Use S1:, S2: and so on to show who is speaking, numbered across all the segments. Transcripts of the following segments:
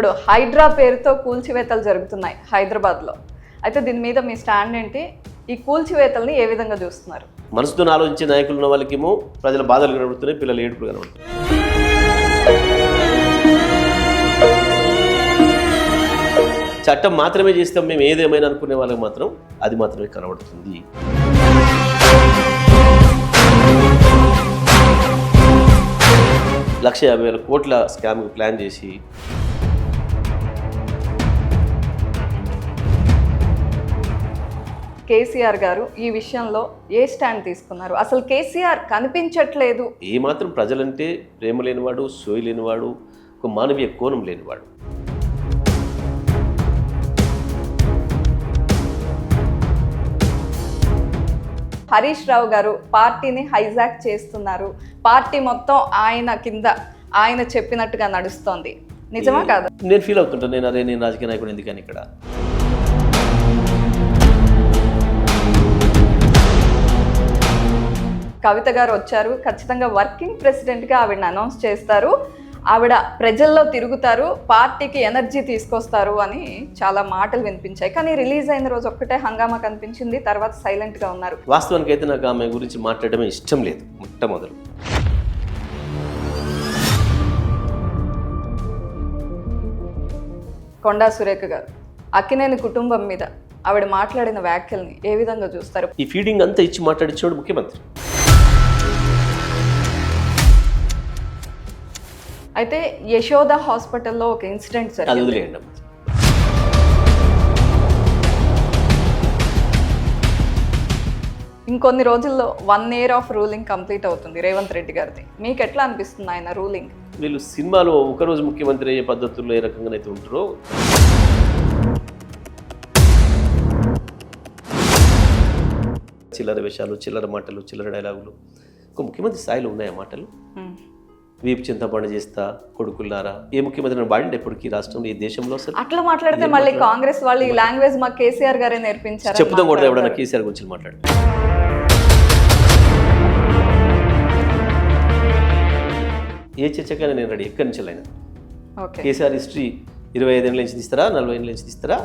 S1: ఇప్పుడు హైడ్రా పేరుతో కూల్చివేతలు జరుగుతున్నాయి హైదరాబాద్లో. అయితే దీని మీద మీ స్టాండ్ ఏంటి? ఈ కూల్చివేతల్ని ఏ విధంగా చూస్తున్నారు?
S2: మనసుతో ఆలోచించే నాయకులు ఉన్న వాళ్ళకేమో ప్రజల బాధలు కనబడుతున్నాయి, పిల్లలు ఏడుపులు కనబడుతున్నాయి. చట్టం మాత్రమే చేస్తాం మేము ఏదేమైనా అనుకునే వాళ్ళకి మాత్రం అది మాత్రమే కనబడుతుంది. ₹150,000 కోట్ల స్కామ్ ప్లాన్ చేసి
S1: కేసీఆర్ గారు ఈ విషయంలో ఏ స్టాండ్ తీసుకున్నారు? అసలు కేసీఆర్ కనిపించట్లేదు.
S2: ఏమాత్రం ప్రజలంటే ప్రేమ లేనివాడు, సోయి లేనివాడు, ఒక మానవీయ కోణం లేనివాడు.
S1: హరీష్ రావు గారు పార్టీని హైజాక్ చేస్తున్నారు, పార్టీ మొత్తం ఆయన కింద ఆయన చెప్పినట్టుగా నడుస్తోంది, నిజమా కాదా?
S2: నేను ఫీల్ అవుతుంటాను, నేను రాజకీయ నాయకుడు ఎందుకని ఇక్కడ.
S1: కవిత గారు వచ్చారు, ఖచ్చితంగా వర్కింగ్ ప్రెసిడెంట్గా ఆవిడని అనౌన్స్ చేస్తారు, ఆవిడ ప్రజల్లో తిరుగుతారు, పార్టీకి ఎనర్జీ తీసుకొస్తారు అని చాలా మాటలు వినిపించాయి. కానీ రిలీజ్ అయిన రోజు ఒక్కటే హంగామా కనిపించింది, తర్వాత సైలెంట్గా ఉన్నారు.
S2: వాస్తవానికి అయితే నాకు ఆమె గురించి మాట్లాడడమే ఇష్టం లేదు. మొట్టమొదలు
S1: కొండా సురేఖ గారు అక్కినేని కుటుంబం మీద ఆవిడ మాట్లాడిన వ్యాఖ్యల్ని ఏ విధంగా చూస్తారు?
S2: ఈ ఫీడింగ్ అంతా ఇచ్చి మాట్లాడించాడు ముఖ్యమంత్రి.
S1: అయితే యశోద హాస్పిటల్లో ఒక ఇన్సిడెంట్
S2: అది
S1: జరిగింది.
S2: వదిలేయండి.
S1: ఇంకొన్ని రోజుల్లో 1 year ఆఫ్ రూలింగ్ కంప్లీట్ అవుతుంది రేవంత్ రెడ్డి గారిది. మీకు ఎట్లా అనిపిస్తుంది ఆయన రూలింగ్?
S2: వీళ్ళు సినిమాలో ఒకరోజు ముఖ్యమంత్రి అయ్యే పద్ధతుల్లో ఏ రకంగానైతే ఉంటారో చిల్లర వేషాలు, చిల్లర మాటలు, చిల్లర డైలాగులు ఒక ముఖ్యమంత్రి స్థాయిలో ఉన్నాయి ఆ మాటలు. వీపు చింతపండు చేస్తా కొడుకుల్లారా, ఏ ముఖ్యమంత్రి బాడిండి ఎప్పటికీ రాష్ట్రంలో, ఈ దేశంలో అసలు
S1: అట్లా మాట్లాడితే మళ్ళీ కాంగ్రెస్ వాళ్ళు ఈ లాంగ్వేజ్ మా కేసీఆర్ గారే నేర్పించారు
S2: చెప్పుదాం కూడా ఎవడన్నా కేసీఆర్ గురించి మాట్లాడు. ఏ చర్చకైనా నేను రెడీ, ఎక్కడి నుంచి అయినా. కేసీఆర్ హిస్టరీ 25 ఏళ్ళ నుంచి తీస్తారా, 40 ఏళ్ళ నుంచి తీస్తారా,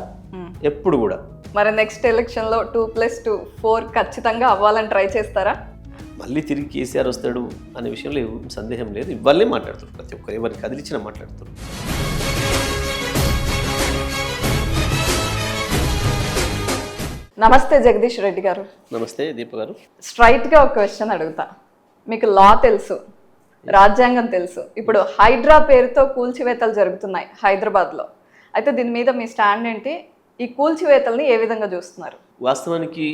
S2: ఎప్పుడు కూడా.
S1: మరి నెక్స్ట్ ఎలక్షన్లో 2+2 4 ఖచ్చితంగా అవ్వాలని ట్రై చేస్తారా?
S2: మళ్ళీ తిరిగి కేసీఆర్ వస్తాడు అనే విషయంలో సందేహం లేదు. ఇవ్వాలనే మాట్లాడుతారు ప్రతి ఒక్కరు, ఎవరిని కదిలిచ్చినా మాట్లాడుతారు.
S1: నమస్తే జగదీష్ రెడ్డి గారు.
S2: నమస్తే దీప గారు.
S1: స్ట్రైట్గా ఒక క్వశ్చన్ అడుగుతా. మీకు లా తెలుసు, రాజ్యాంగం తెలుసు, ఇప్పుడు హైడ్రా పేరుతో కూల్చివేతలు జరుగుతున్నాయి హైదరాబాద్లో. అయితే దీని మీద మీ స్టాండ్ ఏంటి? ఈ కూల్చివేతల్ని ఏ విధంగా చూస్తున్నారు?
S2: వాస్తవానికి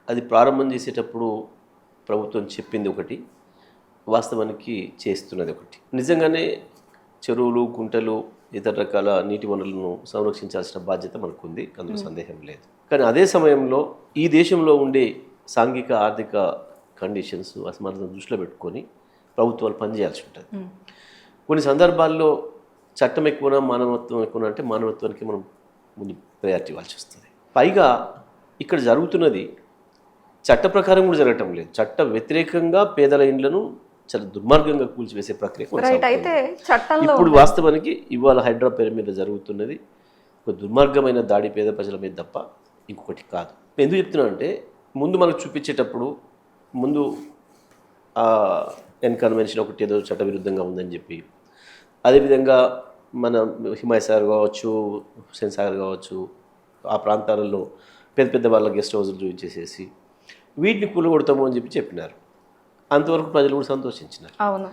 S2: అది ప్రారంభం చేసేటప్పుడు ప్రభుత్వం చెప్పింది ఒకటి, వాస్తవానికి చేస్తున్నది ఒకటి. నిజంగానే చెరువులు, గుంటలు, ఇతర రకాల నీటి వనరులను సంరక్షించాల్సిన బాధ్యత మనకుంది, అందులో సందేహం లేదు. కానీ అదే సమయంలో ఈ దేశంలో ఉండే సాంఘిక ఆర్థిక కండిషన్స్, అసమానతను దృష్టిలో పెట్టుకొని ప్రభుత్వాలు పనిచేయాల్సి ఉంటుంది. కొన్ని సందర్భాల్లో చట్టం ఎక్కువనా మానవత్వం ఎక్కువనా అంటే మానవత్వానికి మనం ముందు ప్రయారిటీ ఇవ్వాల్సి వస్తుంది. పైగా ఇక్కడ జరుగుతున్నది చట్ట ప్రకారం కూడా జరగటం లేదు, చట్ట వ్యతిరేకంగా పేదల ఇండ్లను చాలా దుర్మార్గంగా కూల్చివేసే ప్రక్రియ. ఇప్పుడు వాస్తవానికి ఇవాళ హైడ్రా పేరు మీద జరుగుతున్నది ఒక దుర్మార్గమైన దాడి పేద ప్రజల మీద తప్ప ఇంకొకటి కాదు. ఎందుకు చెప్తున్నా అంటే ముందు మనకు చూపించేటప్పుడు ముందు కన్వెన్షన్ ఒకటి ఏదో చట్టవిరుద్ధంగా ఉందని చెప్పి, అదేవిధంగా మన హిమాయసాగర్ కావచ్చు, హుస్సేన్ సాగర్ కావచ్చు, ఆ ప్రాంతాలలో పెద్ద పెద్ద వాళ్ళ గెస్ట్ హౌస్లు చూపించేసేసి వీటిని కూలగొడతాము అని చెప్పినారు. అంతవరకు ప్రజలు కూడా సంతోషించినారు.
S1: అవును.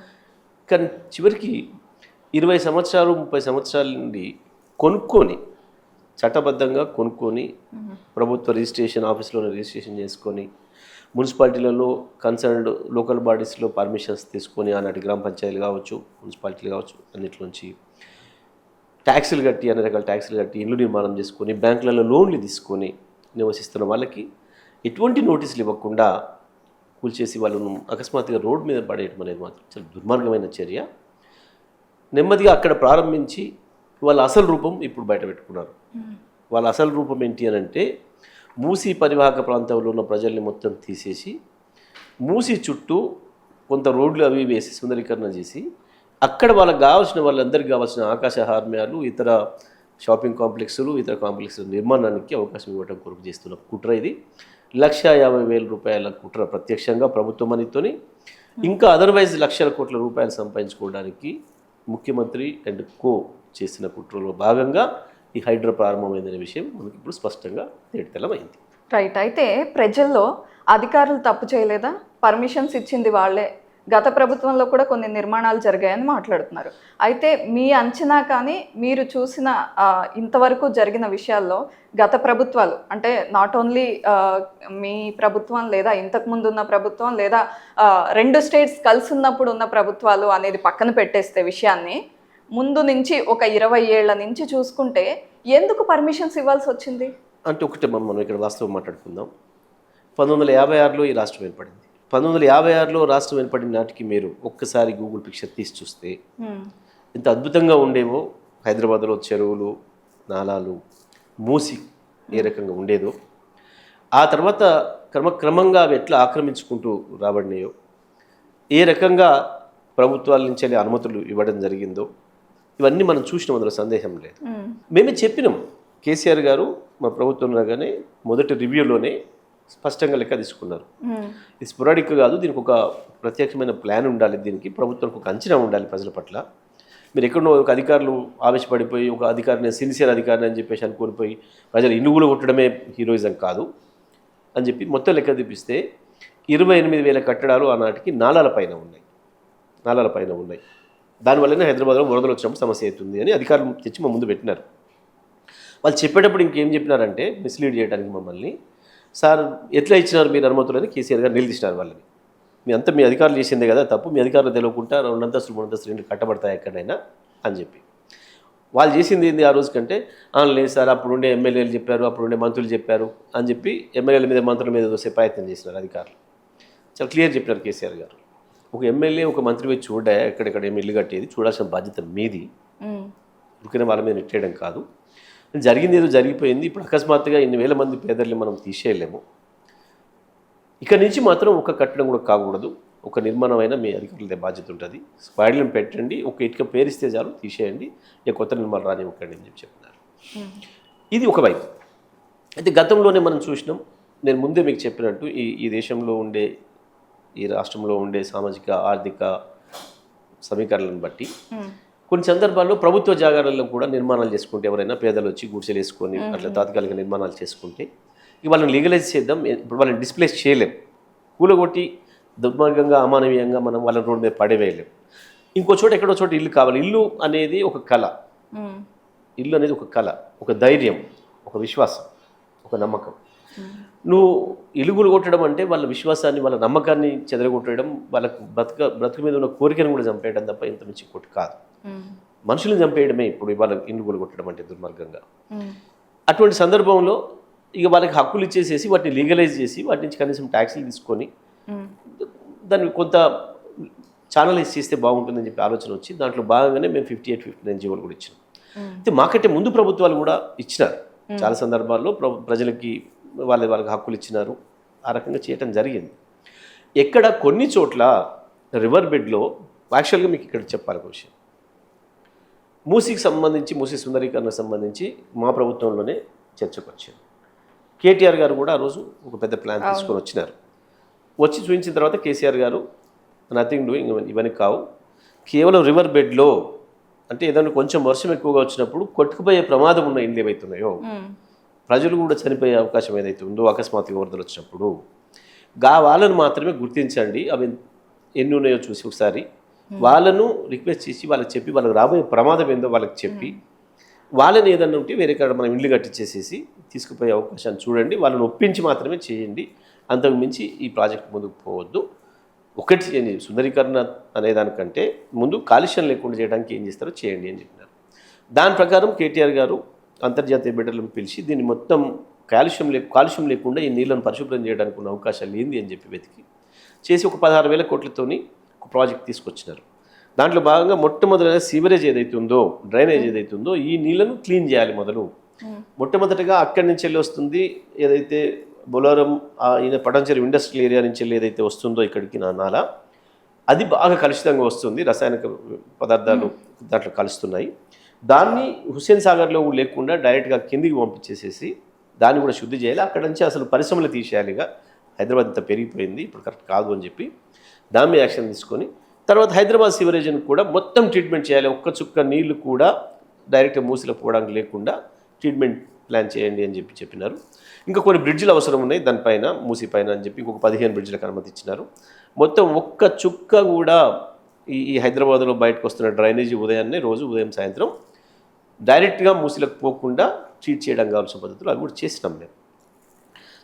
S2: కానీ చివరికి 20 సంవత్సరాలు 30 సంవత్సరాల నుండి కొనుక్కొని, చట్టబద్ధంగా కొనుక్కొని, ప్రభుత్వ రిజిస్ట్రేషన్ ఆఫీస్లోనే రిజిస్ట్రేషన్ చేసుకొని, మున్సిపాలిటీలలో కన్సర్న్డ్ లోకల్ బాడీస్లో పర్మిషన్స్ తీసుకొని, ఆనాటి గ్రామ పంచాయతీలు కావచ్చు, మున్సిపాలిటీలు కావచ్చు, అన్నింటిలోంచి ట్యాక్సులు కట్టి, అన్ని రకాల ట్యాక్సులు కట్టి ఇల్లు నిర్మాణం చేసుకొని, బ్యాంకులలో లోన్లు తీసుకొని నివసిస్తున్న వాళ్ళకి ఎటువంటి నోటీసులు ఇవ్వకుండా కూల్చేసి వాళ్ళను అకస్మాత్తుగా రోడ్డు మీద పడేయడం అనేది మాత్రం చాలా దుర్మార్గమైన చర్య. నెమ్మదిగా అక్కడ ప్రారంభించి వాళ్ళ అసలు రూపం ఇప్పుడు బయట పెట్టుకున్నారు. వాళ్ళ అసలు రూపం ఏంటి అని అంటే, మూసీ పరివాహక ప్రాంతంలో ఉన్న ప్రజల్ని మొత్తం తీసేసి మూసీ చుట్టూ కొంత రోడ్లు అవి వేసి సుందరీకరణ చేసి అక్కడ వాళ్ళకి కావాల్సిన వాళ్ళందరికీ కావాల్సిన ఆకాశ హార్మ్యాలు, ఇతర షాపింగ్ కాంప్లెక్స్లు, ఇతర కాంప్లెక్స్ల నిర్మాణానికి అవకాశం ఇవ్వడం కొరకు చేస్తున్న కుట్ర ఇది. 1,50,000 రూపాయల కుట్ర ప్రత్యక్షంగా ప్రభుత్వ మనీతోని, ఇంకా అదర్వైజ్ లక్షల కోట్ల రూపాయలు సంపాదించుకోవడానికి ముఖ్యమంత్రి అండ్ కో చేసిన కుట్రలో భాగంగా ఈ హైడ్రా ప్రారంభమైందనే విషయం మనకి ఇప్పుడు స్పష్టంగా తేటతెల్లమైంది.
S1: రైట్. అయితే ప్రజల్లో అధికారులు తప్పు చేయలేదా? పర్మిషన్స్ ఇచ్చింది వాళ్ళే, గత ప్రభుత్వంలో కూడా కొన్ని నిర్మాణాలు జరిగాయని మాట్లాడుతున్నారు. అయితే మీ అంచనా కానీ మీరు చూసిన ఇంతవరకు జరిగిన విషయాల్లో గత ప్రభుత్వాలు అంటే నాట్ ఓన్లీ మీ ప్రభుత్వం లేదా ఇంతకుముందు ఉన్న ప్రభుత్వం లేదా 2 స్టేట్స్ కలిసి ఉన్నప్పుడు ఉన్న ప్రభుత్వాలు అనేది పక్కన పెట్టేస్తే విషయాన్ని ముందు నుంచి ఒక 20 ఏళ్ల నుంచి చూసుకుంటే ఎందుకు పర్మిషన్స్ ఇవ్వాల్సి వచ్చింది?
S2: అంటే ఒకటే మనం ఇక్కడ వాస్తవం మాట్లాడుకుందాం. 1956లో ఈ రాష్ట్రం ఏర్పడింది. 1956లో రాష్ట్రం ఏర్పడిన నాటికి మీరు ఒక్కసారి గూగుల్ పిక్చర్ తీసి చూస్తే ఎంత అద్భుతంగా ఉండేవో హైదరాబాద్లో చెరువులు, నాలాలు, మూసి ఏ రకంగా ఉండేదో, ఆ తర్వాత క్రమక్రమంగా అవి ఎట్లా ఆక్రమించుకుంటూ రాబడినాయో, ఏ రకంగా ప్రభుత్వాల నుంచి అనుమతులు ఇవ్వడం జరిగిందో, ఇవన్నీ మనం చూసినాం, అందులో సందేహం లేదు. మేమే చెప్పినాం, కేసీఆర్ గారు మా ప్రభుత్వం రాగానే మొదటి రివ్యూలోనే స్పష్టంగా లెక్క తీసుకున్నారు. ఇది స్పొరాడిక్ కాదు, దీనికి ఒక ప్రత్యేకమైన ప్లాన్ ఉండాలి, దీనికి ప్రభుత్వానికి ఒక అంచనా ఉండాలి ప్రజల పట్ల. మీరు ఎక్కడో ఒక అధికారులు ఆవేశపడిపోయి ఒక అధికారిని సిన్సియర్ అధికారిని అని చెప్పేసి అనుకోనిపోయి ప్రజలు ఇనుగులు కొట్టడమే హీరోయిజం కాదు అని చెప్పి మొత్తం లెక్క తీపిస్తే 28,000 కట్టడాలు ఆనాటికి నాలాల పైన ఉన్నాయి. దానివల్లనే హైదరాబాద్లో వరదలు వచ్చినప్పుడు సమస్య అవుతుంది అని అధికారులు తెచ్చి మా ముందు పెట్టినారు. వాళ్ళు చెప్పేటప్పుడు ఇంకేం చెప్పినారంటే మిస్లీడ్ చేయడానికి మమ్మల్ని, సార్ ఎట్లా ఇచ్చినారు మీరు అనుమతులని కేసీఆర్ గారు నిలదీసినారు వాళ్ళని. మీ అధికారులు చేసిందే కదా తప్పు, మీ అధికారులు తెలియకుండా 2 అంతస్తులు 3 అంతస్తులు రెండు కట్టబడతాయి ఎక్కడైనా అని చెప్పి. వాళ్ళు చేసింది ఏంది ఆ రోజు కంటే, లేదు సార్ అప్పుడుండే ఎమ్మెల్యేలు చెప్పారు, అప్పుడుండే మంత్రులు చెప్పారు అని చెప్పి ఎమ్మెల్యేల మీద మంత్రుల మీద దోసే ప్రయత్నం చేసినారు అధికారులు. చాలా క్లియర్ చెప్పినారు కేసీఆర్ గారు. ఒక ఎమ్మెల్యే ఒక మంత్రి మీద చూడా ఎక్కడెక్కడ ఏమి ఇల్లు కట్టేది చూడాల్సిన బాధ్యత మీది, ఉరికిన వాళ్ళ మీద నెట్టేయడం కాదు. జరిగింది ఏదో జరిగిపోయింది, ఇప్పుడు అకస్మాత్తుగా ఇన్ని వేల మంది పేదల్ని మనం తీసేయలేము. ఇక నుంచి మాత్రం ఒక కట్టడం కూడా కాకూడదు, ఒక నిర్మాణం అయినా మీ అధికారులదే బాధ్యత ఉంటుంది, స్క్వాడ్లను పెట్టండి, ఒక ఇటుక పేరిస్తే చాలు తీసేయండి, ఇక కొత్త నిర్మాణం రానివ్వకండి అని చెప్పినారు. ఇది ఒకవైపు. అయితే గతంలోనే మనం చూసినాం, నేను ముందే మీకు చెప్పినట్టు ఈ దేశంలో ఉండే, ఈ రాష్ట్రంలో ఉండే సామాజిక ఆర్థిక సమీకరణలను బట్టి కొన్ని సందర్భాల్లో ప్రభుత్వ జాగాలలో కూడా నిర్మాణాలు చేసుకుంటే, ఎవరైనా పేదలు వచ్చి గుడిసెలు వేసుకొని అట్లా తాత్కాలిక నిర్మాణాలు చేసుకుంటే, ఇక వాళ్ళని లీగలైజ్ చేద్దాం, ఇప్పుడు వాళ్ళని డిస్ప్లేస్ చేయలేం, కూలగొట్టి దుర్మార్గంగా అమానవీయంగా మనం వాళ్ళని రోడ్డు మీద పడవేయలేం. ఇంకో చోట ఎక్కడో చోట ఇల్లు కావాలి. ఇల్లు అనేది ఒక కళ, ఇల్లు అనేది ఒక కళ, ఒక ధైర్యం, ఒక విశ్వాసం, ఒక నమ్మకం. నువ్వు ఇలుగులు కొట్టడం అంటే వాళ్ళ విశ్వాసాన్ని, వాళ్ళ నమ్మకాన్ని చెదరగొట్టడం, వాళ్ళకు బ్రతుకు మీద ఉన్న కోరికను కూడా చంపేయడం తప్ప ఇంత మించి కొట్టు కాదు. మనుషులను చంపేయడమే ఇప్పుడు వాళ్ళ ఇలుగులు కొట్టడం అంటే దుర్మార్గంగా. అటువంటి సందర్భంలో ఇక వాళ్ళకి హక్కులు ఇచ్చేసేసి వాటిని లీగలైజ్ చేసి వాటి నుంచి కనీసం ట్యాక్సీలు తీసుకొని దాన్ని కొంత ఛానలైజ్ చేస్తే బాగుంటుందని చెప్పి ఆలోచన వచ్చి దాంట్లో భాగంగానే మేము 58-59 జీవోలు కూడా ఇచ్చినాం. అయితే మాకంటే ముందు ప్రభుత్వాలు కూడా ఇచ్చినారు చాలా సందర్భాల్లో, ప్రజలకి వాళ్ళకి హక్కులు ఇచ్చినారు, ఆ రకంగా చేయటం జరిగింది. ఎక్కడ కొన్ని చోట్ల రివర్ బెడ్లో యాక్చువల్గా మీకు ఇక్కడ చెప్పాలి ఒక విషయం, మూసీకి సంబంధించి, మూసీ సుందరీకరణకు సంబంధించి మా ప్రభుత్వంలోనే చర్చకు వచ్చారు. కేటీఆర్ గారు కూడా ఆ రోజు ఒక పెద్ద ప్లాన్ తీసుకొని వచ్చినారు. వచ్చి చూపించిన తర్వాత కేసీఆర్ గారు నథింగ్ డూయింగ్, ఇవన్నీ కావు, కేవలం రివర్ బెడ్లో అంటే ఏదైనా కొంచెం వర్షం ఎక్కువగా వచ్చినప్పుడు కొట్టుకుపోయే ప్రమాదం ఉన్న ఇల్లు ఏవైతున్నాయో, ప్రజలు కూడా చనిపోయే అవకాశం ఏదైతే ఉందో అకస్మాత్తుగా వరదలు వచ్చినప్పుడు, వాళ్ళను మాత్రమే గుర్తించండి, అవి ఎన్ని ఉన్నాయో చూసి ఒకసారి వాళ్ళను రిక్వెస్ట్ చేసి వాళ్ళకి చెప్పి, వాళ్ళకి రాబోయే ప్రమాదం ఏందో వాళ్ళకి చెప్పి, వాళ్ళని ఏదన్నా ఉంటే వేరే కాడ మనం ఇల్లు కట్టించేసేసి తీసుకుపోయే అవకాశాన్ని చూడండి, వాళ్ళని ఒప్పించి మాత్రమే చేయండి, అంతకు మించి ఈ ప్రాజెక్ట్ ముందుకు పోవద్దు. ఒకటి చేయండి, సుందరీకరణ అనేదానికంటే ముందు కాలుష్యం లేకుండా చేయడానికి ఏం చేస్తారో చేయండి అని చెప్పినారు. దాని ప్రకారం కేటీఆర్ గారు అంతర్జాతీయ బిడ్డలను పిలిచి దీన్ని మొత్తం కాలుష్యం లేకుండా ఈ నీళ్ళను పరిశుభ్రం చేయడానికి ఉన్న అవకాశాలు ఏంది అని చెప్పి వెతికి చేసి ఒక 16,000 కోట్లతోని ఒక ప్రాజెక్ట్ తీసుకొచ్చినారు. దాంట్లో భాగంగా మొట్టమొదటిగా సీవరేజ్ ఏదైతే ఉందో, డ్రైనేజ్ ఏదైతే ఉందో, ఈ నీళ్ళను క్లీన్ చేయాలి మొదలు. మొట్టమొదటిగా అక్కడి నుంచి వెళ్ళి వస్తుంది ఏదైతే బొలారం ఈయన పటాన్చెరు ఇండస్ట్రియల్ ఏరియా నుంచి వెళ్ళి ఏదైతే వస్తుందో ఇక్కడికి నాలా, అది బాగా కలుషితంగా వస్తుంది, రసాయనిక పదార్థాలు దాంట్లో కలుస్తున్నాయి. దాన్ని హుస్సేన్ సాగర్లో లేకుండా డైరెక్ట్గా కిందికి పంపించేసేసి దాన్ని కూడా శుద్ధి చేయాలి. అక్కడ నుంచి అసలు పరిశ్రమలు తీసేయాలిగా, హైదరాబాద్ ఇంత పెరిగిపోయింది, ఇప్పుడు కరెక్ట్ కాదు అని చెప్పి దాని మీద యాక్షన్ తీసుకొని తర్వాత హైదరాబాద్ సివరేజ్ని కూడా మొత్తం ట్రీట్మెంట్ చేయాలి. ఒక్క చుక్క నీళ్లు కూడా డైరెక్ట్గా మూసిలో పోవడానికి లేకుండా ట్రీట్మెంట్ ప్లాన్ చేయండి అని చెప్పినారు. ఇంకా కొన్ని బ్రిడ్జిలు అవసరం ఉన్నాయి దానిపైన, మూసి పైన అని చెప్పి ఇంకొక 15 బ్రిడ్జిలకు అనుమతి ఇచ్చినారు. మొత్తం ఒక్క చుక్క కూడా ఈ హైదరాబాద్లో బయటకు వస్తున్న డ్రైనేజీ ఉదయాన్నే రోజు ఉదయం సాయంత్రం డైరెక్ట్గా మూసిలకు పోకుండా ట్రీట్ చేయడం కావాల్సిన పద్ధతులు అవి కూడా చేసినాం మేము.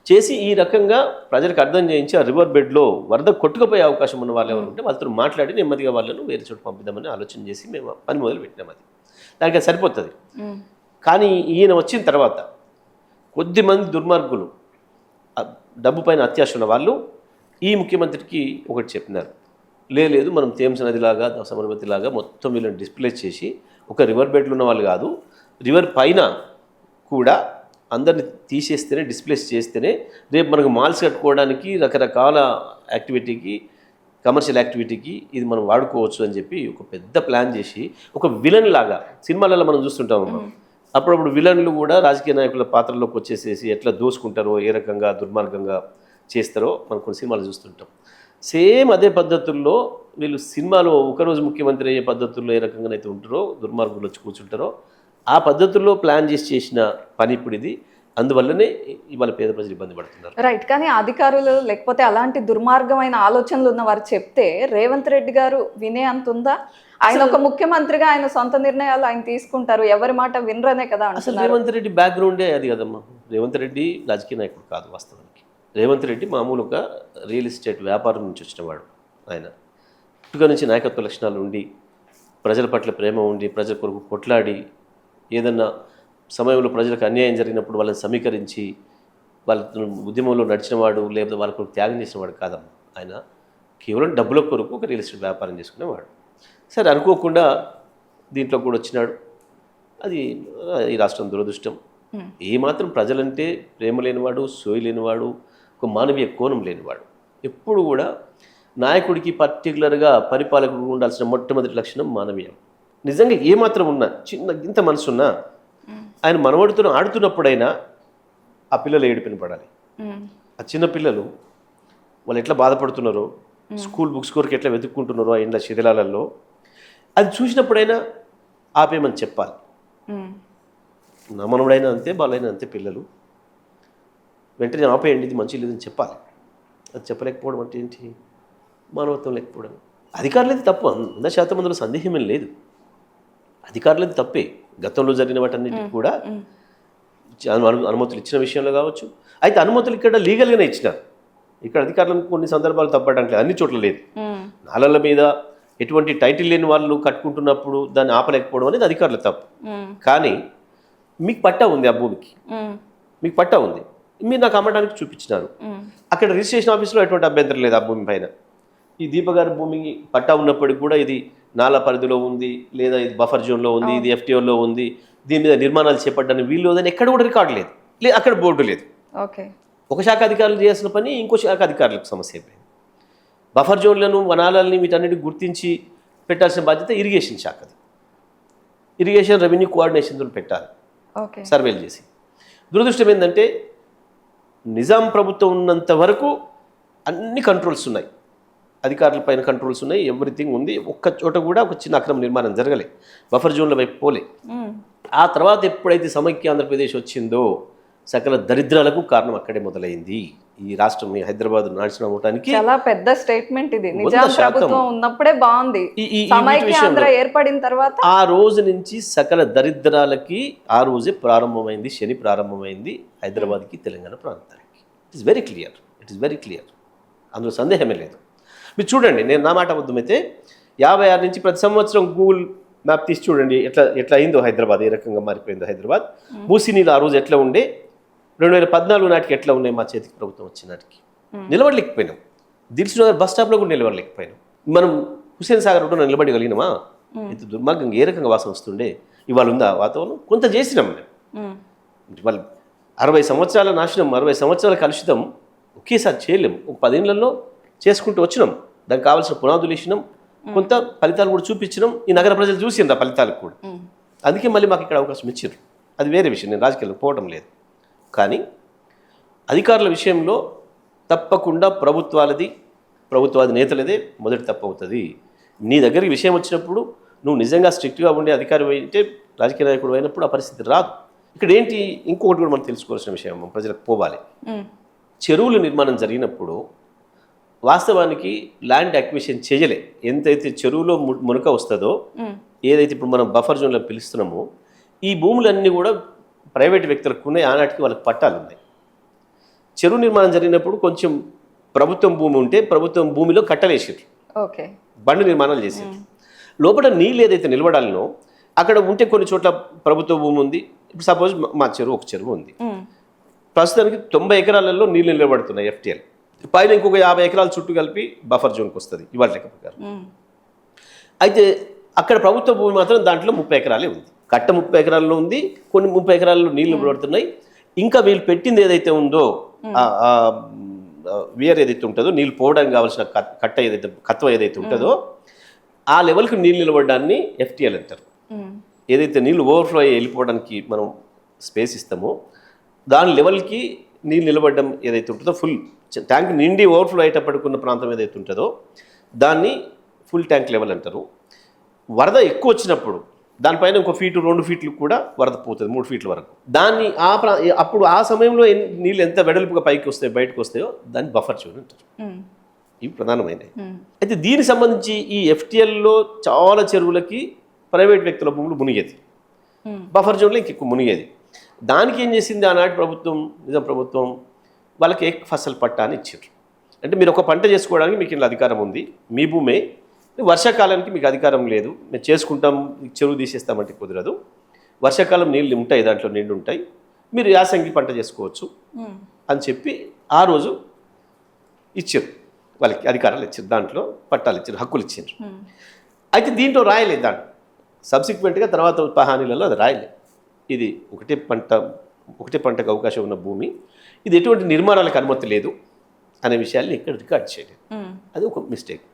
S2: చేసి ఈ రకంగా ప్రజలకు అర్థం చేయించి ఆ రివర్ బెడ్లో వరద కొట్టుకుపోయే అవకాశం ఉన్న వాళ్ళు ఎవరు ఉంటే వాళ్ళతో మాట్లాడి నెమ్మదిగా వాళ్ళను వేరే చోటు పంపిద్దామని ఆలోచన చేసి మేము పని మొదలు పెట్టినాం. అది దానికి అది సరిపోతుంది. కానీ ఈయన వచ్చిన తర్వాత కొద్దిమంది దుర్మార్గులు, డబ్బు పైన అత్యాశ ఉన్న వాళ్ళు ఈ ముఖ్యమంత్రికి ఒకటి చెప్పినారు, లేదు మనం థేమ్స్ నదిలాగా సమరవతిలాగా మొత్తం వీళ్ళని డిస్ప్లేస్ చేసి ఒక రివర్ బెడ్లు ఉన్న వాళ్ళు కాదు, రివర్ పైన కూడా అందరిని తీసేస్తేనే, డిస్ప్లేస్ చేస్తేనే రేపు మనకు మాల్స్ కట్టుకోవడానికి రకరకాల యాక్టివిటీకి, కమర్షియల్ యాక్టివిటీకి ఇది మనం వాడుకోవచ్చు అని చెప్పి ఒక పెద్ద ప్లాన్ చేసి ఒక విలన్ లాగా సినిమాలలో మనం చూస్తుంటాము. అప్పుడప్పుడు విలన్లు కూడా రాజకీయ నాయకుల పాత్రలోకి వచ్చేసేసి ఎట్లా దోసుకుంటారో, ఏ రకంగా దుర్మార్గంగా చేస్తారో మనం కొన్ని సినిమాలు చూస్తుంటాం. సేమ్ అదే పద్ధతుల్లో వీళ్ళు సినిమాలో ఒకరోజు ముఖ్యమంత్రి అయ్యే పద్ధతుల్లో ఏ రకంగానైతే ఉంటారో, దుర్మార్గులు వచ్చి కూర్చుంటారో ఆ పద్ధతుల్లో ప్లాన్ చేసిన పని ఇప్పుడు ఇది. అందువల్లనే ఇవాళ పేద ప్రజలు ఇబ్బంది పడుతున్నారు.
S1: రైట్. కానీ అధికారులు లేకపోతే అలాంటి దుర్మార్గమైన ఆలోచనలు ఉన్న వారు చెప్తే రేవంత్ రెడ్డి గారు వినే అంత ఉందా? ఆయన ఒక ముఖ్యమంత్రిగా ఆయన సొంత నిర్ణయాలు ఆయన తీసుకుంటారు, ఎవరి మాట వినరనే కదా
S2: అసలు
S1: అంటున్నారు.
S2: రేవంత్ రెడ్డి బ్యాక్గ్రౌండే అది కదమ్మా. రేవంత్ రెడ్డి రాజకీయ నాయకుడు కాదు వాస్తవానికి. రేవంత్ రెడ్డి మామూలుగా రియల్ ఎస్టేట్ వ్యాపారం నుంచి వచ్చినవాడు. ఆయన పుట్టుక నుంచి నాయకత్వ లక్షణాలు ఉండి, ప్రజల పట్ల ప్రేమ ఉండి, ప్రజల కొరకు కొట్లాడి, ఏదన్నా సమయంలో ప్రజలకు అన్యాయం జరిగినప్పుడు వాళ్ళని సమీకరించి వాళ్ళ ఉద్యమంలో నడిచినవాడు, లేకపోతే వాళ్ళ కొరకు త్యాగం చేసినవాడు కాదమ్మా. ఆయన కేవలం డబ్బుల కొరకు ఒక రియల్ ఎస్టేట్ వ్యాపారం చేసుకునేవాడు. సరే, అనుకోకుండా దీంట్లో కూడా వచ్చినాడు. అది ఈ రాష్ట్రం దురదృష్టం. ఏమాత్రం ప్రజలంటే ప్రేమ లేనివాడు, సోయి లేనివాడు, ఒక మానవీయ కోణం లేనివాడు. ఎప్పుడు కూడా నాయకుడికి పర్టికులర్గా పరిపాలకుడు ఉండాల్సిన మొట్టమొదటి లక్షణం మానవీయం. నిజంగా ఏమాత్రం ఉన్నా, చిన్న ఇంత మనసున్నా, ఆయన మనవడితో ఆడుతున్నప్పుడైనా ఆ పిల్లలు ఏడుపిన పడాలి. ఆ చిన్న పిల్లలు వాళ్ళు ఎట్లా బాధపడుతున్నారో, స్కూల్ బుక్స్ కొరకు ఎట్లా వెతుక్కుంటున్నారో ఆ ఇండ్ల శిథిలాలలో, అది చూసినప్పుడైనా ఆపేమని చెప్పాలి. నా మనవడైనా అంతే, వాళ్ళైనా అంతే, పిల్లలు వెంటనే ఆపేయండి, ఇది మంచి లేదని చెప్పాలి. అది చెప్పలేకపోవడం అంటే ఏంటి? మానవత్వం లేకపోవడం. అధికారులది తప్పు 100% అందులో సందేహమే లేదు. అధికారులది తప్పే. గతంలో జరిగిన వాటన్నిటికి కూడా అనుమతులు ఇచ్చిన విషయంలో కావచ్చు. అయితే అనుమతులు ఇక్కడ లీగల్గానే ఇచ్చినారు. ఇక్కడ అధికారులను కొన్ని సందర్భాలు తప్పడానికి అన్ని చోట్ల లేదు. నాలల మీద ఎటువంటి టైటిల్ లేని వాళ్ళు కట్టుకుంటున్నప్పుడు దాన్ని ఆపలేకపోవడం అనేది అధికారుల తప్పు. కానీ మీకు పట్టా ఉంది, ఆ భూమికి మీకు పట్టా ఉంది, మీరు నాకు అమ్మడానికి చూపించినారు. అక్కడ రిజిస్ట్రేషన్ ఆఫీస్లో ఎటువంటి అభ్యంతరం లేదు ఆ భూమి పైన. ఈ దీపగారి భూమికి పట్టా ఉన్నప్పటికీ కూడా ఇది నాలా పరిధిలో ఉంది, లేదా ఇది బఫర్ జోన్లో ఉంది, ఇది FTOలో ఉంది, దీని మీద నిర్మాణాలు చేపట్టడానికి వీలు లేదని ఎక్కడ కూడా రికార్డు లేదు, అక్కడ బోర్డు లేదు.
S1: ఓకే,
S2: ఒక శాఖ అధికారులు చేయాల్సిన పని ఇంకో శాఖ అధికారులకు సమస్య అయిపోయింది. బఫర్ జోన్లను, వనాలని వీటన్నిటిని గుర్తించి పెట్టాల్సిన బాధ్యత ఇరిగేషన్ శాఖది. ఇరిగేషన్ రెవెన్యూ కోఆర్డినేషన్తో పెట్టాలి, సర్వేలు చేసి. దురదృష్టం ఏంటంటే నిజాం ప్రభుత్వం ఉన్నంత వరకు అన్ని కంట్రోల్స్ ఉన్నాయి, అధికారుల పైన కంట్రోల్స్ ఉన్నాయి, ఎవ్రీథింగ్ ఉంది. ఒక్క చోట కూడా ఒక చిన్న అక్రమ నిర్మాణం జరగలే, బఫర్ జోన్ల వైపు పోలే. ఆ తర్వాత ఎప్పుడైతే సమైక్య ఆంధ్రప్రదేశ్ వచ్చిందో సకల దరిద్రాలకు కారణం అక్కడే మొదలైంది. ఈ రాష్ట్రం, ఈ హైదరాబాద్ నాశనం అవడానికి
S1: చాలా పెద్ద స్టేట్మెంట్ ఇది. నిజాం ప్రభుత్వం ఉన్నప్పుడే బాగుంది, సమైక్య ఆంధ్ర ఏర్పడిన తర్వాత
S2: ఆ రోజు నుంచి సకల దరిద్రాలకి ఆ రోజే ప్రారంభమైంది, శని ప్రారంభమైంది హైదరాబాద్కి, తెలంగాణ ప్రాంతానికి. It is very clear, it is very clear, అందులో సందేహమే లేదు. మీరు చూడండి, నేను నా మాట అబద్ధమైతే 56 నుంచి ప్రతి సంవత్సరం గూగుల్ మ్యాప్ తీసి చూడండి ఎట్లా అయిందో హైదరాబాద్, ఏ రకంగా మారిపోయిందో హైదరాబాద్. మూసీ నీళ్ళు ఆ రోజు ఎట్లా ఉండే, 2014 నాటికి ఎట్లా ఉన్నాయి, మా చేతికి ప్రభుత్వం వచ్చిన నాటికి నిలబడలేకపోయినాం. దిల్సుఖ్నగర్ బస్ స్టాప్లో కూడా నిలబడలేకపోయినాం. మనం హుస్సేన్ సాగర్ రోడ్డున నిలబడగలిగినామా? ఇంత దుర్మార్గంగా ఏ రకంగా వాసన వస్తుండే. ఇవాళ ఉందా వాతావరణం? కొంత చేసినాం మేము. వాళ్ళు 60 సంవత్సరాల నాశనం, 60 సంవత్సరాల కలుషితం ఒకేసారి చేయలేము. ఒక 10 ఏళ్లలో చేసుకుంటూ వచ్చినాం. దానికి కావాల్సిన పునాదులు వేసినాం, కొంత ఫలితాలు కూడా చూపించినాం. ఈ నగర ప్రజలు చూసిండ్రు ఆ ఫలితాలకు కూడా. అందుకే మళ్ళీ మాకు ఇక్కడ అవకాశం ఇచ్చారు. అది వేరే విషయం, నేను రాజకీయాలకు పోవడం లేదు. కానీ అధికారుల విషయంలో తప్పకుండా ప్రభుత్వాది నేతలదే మొదటి తప్పు అవుతుంది. నీ దగ్గరికి విషయం వచ్చినప్పుడు నువ్వు నిజంగా స్ట్రిక్ట్గా ఉండే అధికారి అయితే, రాజకీయ నాయకుడు అయినప్పుడు ఆ పరిస్థితి రాదు. ఇక్కడ ఏంటి, ఇంకొకటి కూడా మనం తెలుసుకోవాల్సిన విషయం, ప్రజలకు పోవాలి. చెరువుల నిర్మాణం జరిగినప్పుడు వాస్తవానికి ల్యాండ్ అక్విజిషన్ చేయలే. ఎంతైతే చెరువులో మునక వస్తుందో, ఏదైతే ఇప్పుడు మనం బఫర్ జోన్లో పిలుస్తున్నామో, ఈ భూములన్నీ కూడా ప్రైవేట్ వ్యక్తులకు ఉన్నాయి. ఆనాటికి వాళ్ళకి పట్టాలు ఉన్నాయి. చెరువు నిర్మాణం జరిగినప్పుడు కొంచెం ప్రభుత్వం భూమి ఉంటే ప్రభుత్వం భూమిలో కట్టలేసారు, బండి నిర్మాణాలు చేసారు. లోపల నీళ్ళు ఏదైతే నిలబడాలనో అక్కడ ఉంటే కొన్ని చోట్ల ప్రభుత్వ భూమి ఉంది. ఇప్పుడు సపోజ్ మా చెరువు ఒక చెరువు ఉంది, ప్రస్తుతానికి 90 ఎకరాలలో నీళ్ళు నిలబడుతున్నాయి FTL. పైన ఇంకొక 50 ఎకరాల చుట్టూ కలిపి బఫర్ జోన్కి వస్తుంది ఇవాళ లెక్క ప్రకారం. అయితే అక్కడ ప్రభుత్వ భూమి మాత్రం దాంట్లో 30 ఎకరాలే ఉంది. కట్ట 30 ఎకరాల్లో ఉంది, కొన్ని 30 ఎకరాల్లో నీళ్లు నిలబడుతున్నాయి. ఇంకా వీళ్ళు పెట్టింది ఏదైతే ఉందో, వేర్ ఏదైతే ఉంటుందో, నీళ్ళు పోవడానికి కావాల్సిన కత్వ ఏదైతే ఉంటుందో ఆ లెవెల్కి నీళ్ళు నిలబడడాన్ని FTL అంటారు. ఏదైతే నీళ్ళు ఓవర్ఫ్లో అయ్యి వెళ్ళిపోవడానికి మనం స్పేస్ ఇస్తామో దాని లెవెల్కి నీళ్ళు నిలబడడం ఏదైతే ఉంటుందో, ఫుల్ ట్యాంక్ నిండి ఓవర్ఫ్లో అయ్యేటప్పటికున్న ప్రాంతం ఏదైతే ఉంటుందో దాన్ని ఫుల్ ట్యాంక్ లెవెల్ అంటారు. వరద ఎక్కువ వచ్చినప్పుడు దానిపైన ఇంకో ఫీటు 2 ఫీట్లు కూడా వరద పోతుంది, 3 ఫీట్ల వరకు. దాన్ని అప్పుడు ఆ సమయంలో నీళ్ళు ఎంత వెడల్పుగా పైకి వస్తాయో బయటకు వస్తాయో దాన్ని బఫర్ జోన్ అంటారు. ఇవి ప్రధానమైనవి. అయితే దీనికి సంబంధించి ఈ FTLలో చాలా చెరువులకి ప్రైవేట్ వ్యక్తుల భూములు మునిగేది, బఫర్ జోన్లో ఇంకెక్కువ మునిగేది. దానికి ఏం చేసింది ఆనాటి ప్రభుత్వం, నిజాం ప్రభుత్వం, వాళ్ళకి ఏక్ ఫసల్ పట్టా అని ఇచ్చారు. అంటే మీరు ఒక పంట చేసుకోవడానికి మీకు ఇలా అధికారం ఉంది, మీ భూమే, వర్షాకాలానికి మీకు అధికారం లేదు, మేము చేసుకుంటాం, చెరువు తీసేస్తామంటే కుదరదు, వర్షాకాలం నీళ్ళు ఉంటాయి, దాంట్లో నీళ్ళు ఉంటాయి, మీరు యాసంగి పంట చేసుకోవచ్చు అని చెప్పి ఆ రోజు ఇచ్చారు. వాళ్ళకి అధికారాలు ఇచ్చారు, దాంట్లో పట్టాలు ఇచ్చారు, హక్కులు ఇచ్చారు. అయితే దీంట్లో రాయలేదు, దాంట్లో సబ్సిక్వెంట్గా తర్వాత హామీలలో అది రాయలేదు. ఇది ఒకటే పంటకు అవకాశం ఉన్న భూమి, ఇది ఎటువంటి నిర్మాణాలకు అనుమతి లేదు అనే విషయాన్ని ఇక్కడ రికార్డ్ చేయలేదు. అది ఒక మిస్టేక్.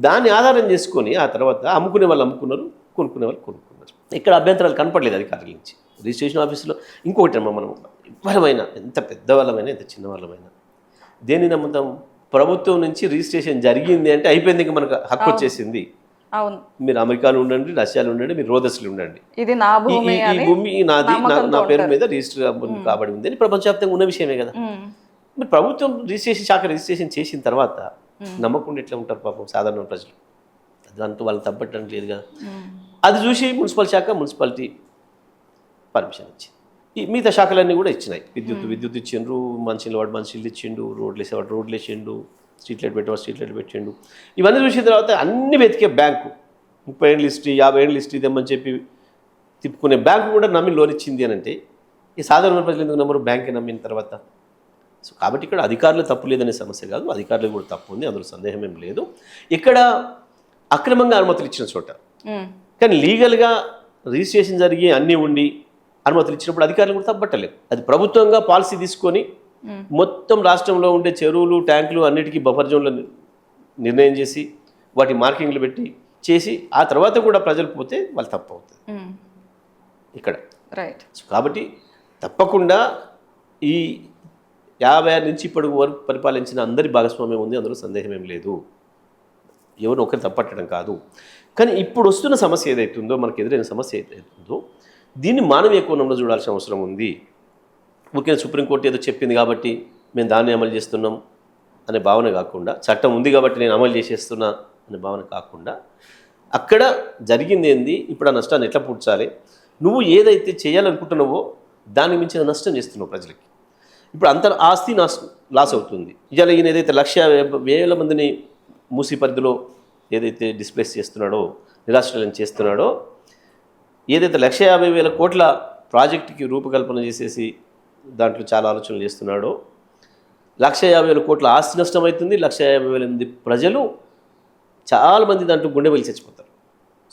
S2: దాన్ని ఆధారం చేసుకొని ఆ తర్వాత అమ్ముకునే వాళ్ళు అమ్ముకున్నారు, కొనుక్కునే వాళ్ళు కొనుక్కున్నారు. ఇక్కడ అభ్యంతరాలు కనపడలేదు అధికారుల నుంచి. రిజిస్ట్రేషన్ ఆఫీసులో ఇంకొకటి అమ్మ, మనం ఎవరమైనా ఎంత పెద్దవాళ్ళమైనా ఎంత చిన్నవాళ్ళమైనా దేన్ని నమ్ముతాం? ప్రభుత్వం నుంచి రిజిస్ట్రేషన్ జరిగింది అంటే అయిపోయింది, ఇంకా మనకు హక్కు వచ్చేసింది.
S1: అవును,
S2: మీరు అమెరికాలో ఉండండి, రష్యాలో ఉండండి, మీరు రోదస్లో ఉండండి,
S1: ఇది నా భూమి,
S2: ఈ భూమి నాది, నా పేరు మీద రిజిస్టర్ కాబడి ఉంది అని ప్రపంచవ్యాప్తంగా ఉన్న విషయమే కదా. మరి ప్రభుత్వం శాఖ రిజిస్ట్రేషన్ చేసిన తర్వాత నమ్మకుండా ఎట్లా ఉంటారు పాపం సాధారణ ప్రజలు? దాంతో వాళ్ళు తప్పట్టడం లేదు కదా. అది చూసి మున్సిపాలిటీ పర్మిషన్ ఇచ్చింది. ఈ మిగతా శాఖలన్నీ కూడా ఇచ్చినాయి. విద్యుత్ ఇచ్చిండ్రు, మనుషులు ఇచ్చిండు, రోడ్లు వేసేవాడు రోడ్లు వేసిండు, స్ట్రీట్ లైట్ పెట్టేవాడు స్ట్రీట్ లైట్ పెట్టిండు. ఇవన్నీ చూసిన తర్వాత అన్ని వెతికే బ్యాంకు, 30 ఏళ్ళ హిస్టరీ, 50 ఏళ్ళ హిస్టరీ ఇదేమని చెప్పి తిప్పుకునే బ్యాంకు కూడా నమ్మి లోన్ ఇచ్చింది అని అంటే ఈ సాధారణ ప్రజలు ఎందుకు నమ్మరు బ్యాంకే నమ్మిన తర్వాత? సో కాబట్టి ఇక్కడ అధికారులు తప్పు లేదనే సమస్య కాదు, అధికారులు కూడా తప్పు ఉంది, అందులో సందేహం ఏం లేదు. ఇక్కడ అక్రమంగా అనుమతులు ఇచ్చిన చోట, కానీ లీగల్గా రిజిస్ట్రేషన్ జరిగి అన్నీ ఉండి అనుమతులు ఇచ్చినప్పుడు అధికారులు కూడా తప్పట్టలేదు. అది ప్రభుత్వంగా పాలసీ తీసుకొని మొత్తం రాష్ట్రంలో ఉండే చెరువులు, ట్యాంకులు అన్నిటికీ బఫర్ జోన్లు నిర్ణయం చేసి వాటి మార్కింగ్లు పెట్టి చేసి ఆ తర్వాత కూడా ప్రజలు పోతే వాళ్ళు తప్పు అవుతుంది ఇక్కడ. రైట్. సో కాబట్టి తప్పకుండా ఈ 56 నుంచి ఇప్పటి వరకు పరిపాలించిన అందరి భాగస్వామ్యం ఉంది, అందులో సందేహం ఏం లేదు. ఎవరు ఒకరు తప్పట్టడం కాదు. కానీ ఇప్పుడు వస్తున్న సమస్య ఏదైతుందో, మనకు ఎదురైన సమస్య ఏదైతుందో, దీన్ని మానవీయ కోణంలో చూడాల్సిన అవసరం ఉంది. ముఖ్యంగా సుప్రీంకోర్టు ఏదో చెప్పింది కాబట్టి మేము దాన్ని అమలు చేస్తున్నాం అనే భావన కాకుండా, చట్టం ఉంది కాబట్టి నేను అమలు చేసేస్తున్నా అనే భావన కాకుండా, అక్కడ జరిగింది ఏంది, ఇప్పుడు ఆ నష్టాన్ని ఎట్లా పూడ్చాలి, నువ్వు ఏదైతే చేయాలనుకుంటున్నావో దానికి మించిన నష్టం చేస్తున్నావు ప్రజలకి. ఇప్పుడు అంత ఆస్తి లాస్ అవుతుంది. ఇవాళ ఈయన ఏదైతే 1,00,000 మందిని మూసీ పరిధిలో ఏదైతే డిస్ప్లేస్ చేస్తున్నాడో, నిరాశ్రయం చేస్తున్నాడో, ఏదైతే 1,50,000 కోట్ల ప్రాజెక్టుకి రూపకల్పన చేసేసి దాంట్లో చాలా ఆలోచనలు చేస్తున్నాడో, 1,50,000 కోట్ల ఆస్తి నష్టం అవుతుంది. 1,50,000 మంది ప్రజలు చాలామంది దాంట్లో గుండె వెళ్ళి చచ్చిపోతారు.